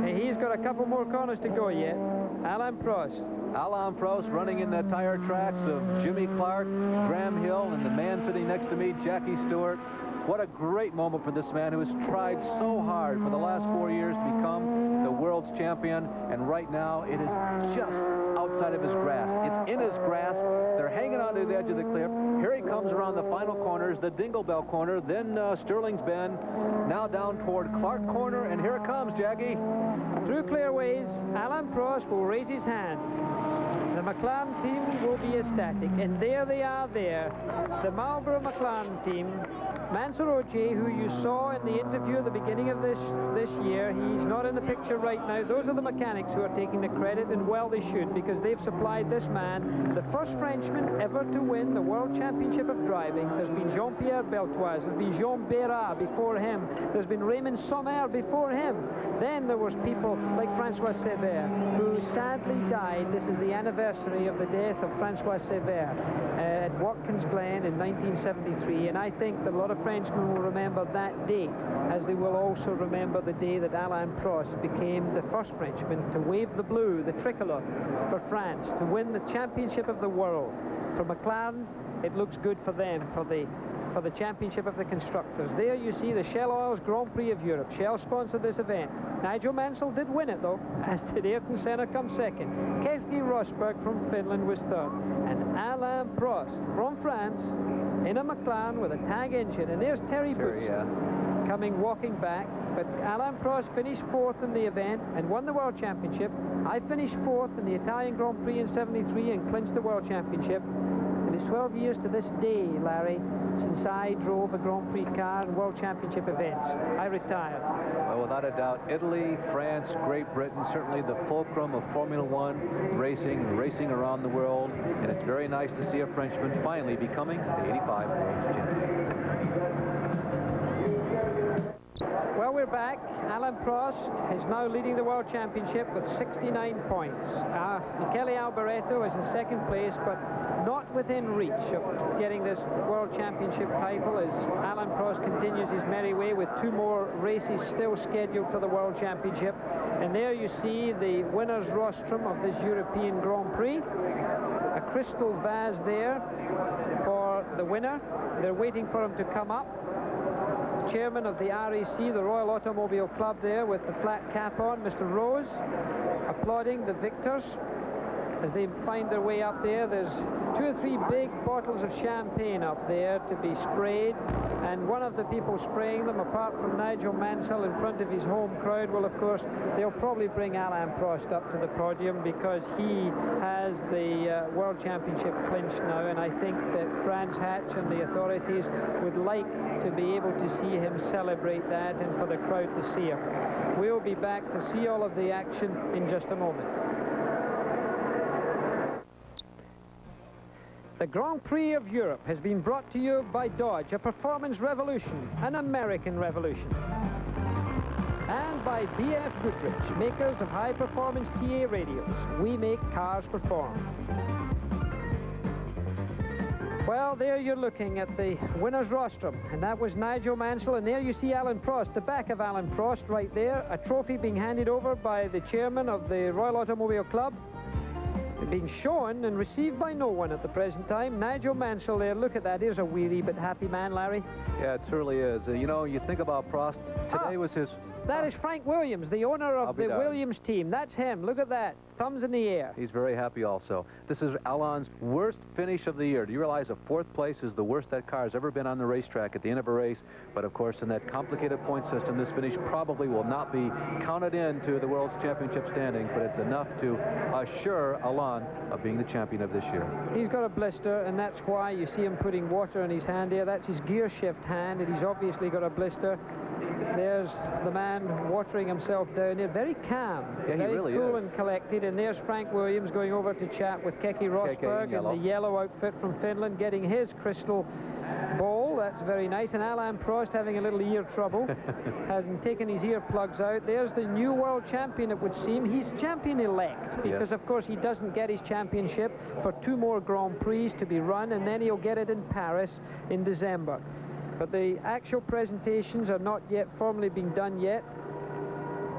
A: And he's got a couple more corners to go yet. Alain Prost.
B: Alain Prost running in the tire tracks of Jimmy Clark, Graham Hill, and the man sitting next to me, Jackie Stewart. What a great moment for this man who has tried so hard for the last 4 years to become the world's champion, and right now it is just outside of his grasp. It's in his grasp. They're hanging on to the edge of the cliff. Here he comes around the final corners, the Dingle Bell corner, then Sterling's Bend, now down toward Clark Corner, and here it comes, Jackie.
A: Through Clearways, Alain Prost will raise his hand. The McLaren team will be ecstatic, and there they are there. The Marlboro McLaren team. Mansell Ogier, who you saw in the interview at the beginning of this year, he's not in the picture right now. Those are the mechanics who are taking the credit, and well they should, because they've supplied this man, the first Frenchman ever to win the World Championship of Driving. There's been Jean-Pierre Beltoise, there's been Jean Bérard before him, there's been Raymond Sommer before him. Then there was people like Francois Sévère, who sadly died. This is the anniversary of the death of Francois Sévère at Watkins Glen in 1973, and I think that a lot of Frenchmen will remember that date, as they will also remember the day that Alain Prost became the first Frenchman to wave the blue, the tricolour, for France, to win the championship of the world. For McLaren, it looks good for them, for the championship of the constructors. There you see the Shell Oil's Grand Prix of Europe. Shell sponsored this event. Nigel Mansell did win it, though, as did Ayrton Senna come second. Keski Rosberg from Finland was third. And Alain Prost from France in a McLaren with a tag engine. And there's Terry Boots coming walking back. But Alain Prost finished 4th in the event and won the World Championship. I finished 4th in the Italian Grand Prix in '73 and clinched the World Championship. It is 12 years to this day, Larry, since I drove a Grand Prix car in World Championship events. I retired.
B: Well, without a doubt, Italy, France, Great Britain, certainly the fulcrum of Formula One racing around the world. And it's very nice to see a Frenchman finally becoming the '85 World Champion.
A: Well, we're back. Alain Prost is now leading the World Championship with 69 points. Michele Alboreto is in second place, but not within reach of getting this World Championship title as Alain Prost continues his merry way with 2 more races still scheduled for the World Championship. And there you see the winner's rostrum of this European Grand Prix. A crystal vase there for the winner. They're waiting for him to come up. Chairman of the RAC, the Royal Automobile Club, there with the flat cap on, Mr. Rose, applauding the victors as they find their way up there. There's 2 or 3 big bottles of champagne up there to be sprayed, and one of the people spraying them, apart from Nigel Mansell in front of his home crowd, well, of course, they'll probably bring Alain Prost up to the podium because he has the World Championship clinched now, and I think that Brands Hatch and the authorities would like to be able to see him celebrate that and for the crowd to see him. We'll be back to see all of the action in just a moment. The Grand Prix of Europe has been brought to you by Dodge, a performance revolution, an American revolution. And by BF Goodrich, makers of high-performance TA radios. We make cars perform. Well, there you're looking at the winner's rostrum, and that was Nigel Mansell, and there you see Alain Prost, the back of Alain Prost right there, a trophy being handed over by the chairman of the Royal Automobile Club. Being shown and received by no one at the present time. Nigel Mansell there, look at that. Here's a weary but happy man, Larry.
B: Yeah, it certainly is. You know, you think about Prost, today was his...
A: That is Frank Williams, the owner of the Williams team. That's him. Look at that. Thumbs in the air.
B: He's very happy also. This is Alain's worst finish of the year. Do you realize a 4th place is the worst that car has ever been on the racetrack at the end of a race? But of course, in that complicated point system, this finish probably will not be counted into the World Championship standing, but it's enough to assure Alain of being the champion of this year.
A: He's got a blister, and that's why you see him putting water in his hand here. That's his gear shift hand, and he's obviously got a blister. There's the man watering himself down here, very calm,
B: yeah,
A: very
B: really
A: cool
B: is.
A: and collected. And there's Frank Williams going over to chat with Keke Rosberg in the yellow outfit from Finland, getting his crystal ball. That's very nice. And Alain Prost having a little ear trouble, hasn't taken his earplugs out. There's the new world champion, it would seem. He's champion-elect because, of course, he doesn't get his championship for 2 more Grand Prix to be run, and then he'll get it in Paris in December. But the actual presentations are not yet formally being done yet.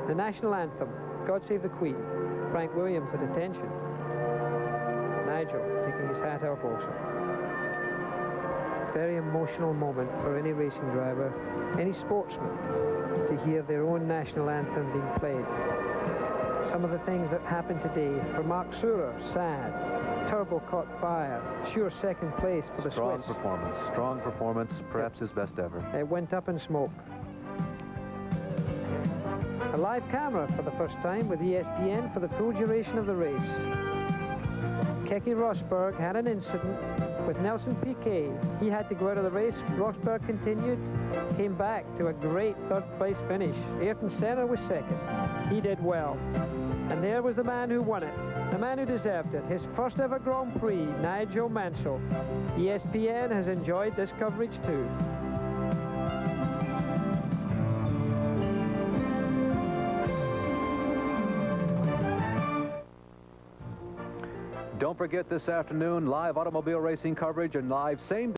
A: The national anthem, God Save the Queen. Frank Williams at attention. Nigel taking his hat off also. Very emotional moment for any racing driver, any sportsman, to hear their own national anthem being played. Some of the things that happened today. For Mark Surer, sad. Turbo caught fire. Sure second place for the Swiss.
B: Strong performance, perhaps his best ever.
A: It went up in smoke. A live camera for the first time with ESPN for the full duration of the race. Keke Rosberg had an incident with Nelson Piquet. He had to go out of the race. Rosberg continued, came back to a great 3rd place finish. Ayrton Senna was 2nd. He did well. And there was the man who won it, the man who deserved it, his first ever Grand Prix, Nigel Mansell. ESPN has enjoyed this coverage too.
B: Don't forget this afternoon, live automobile racing coverage and live same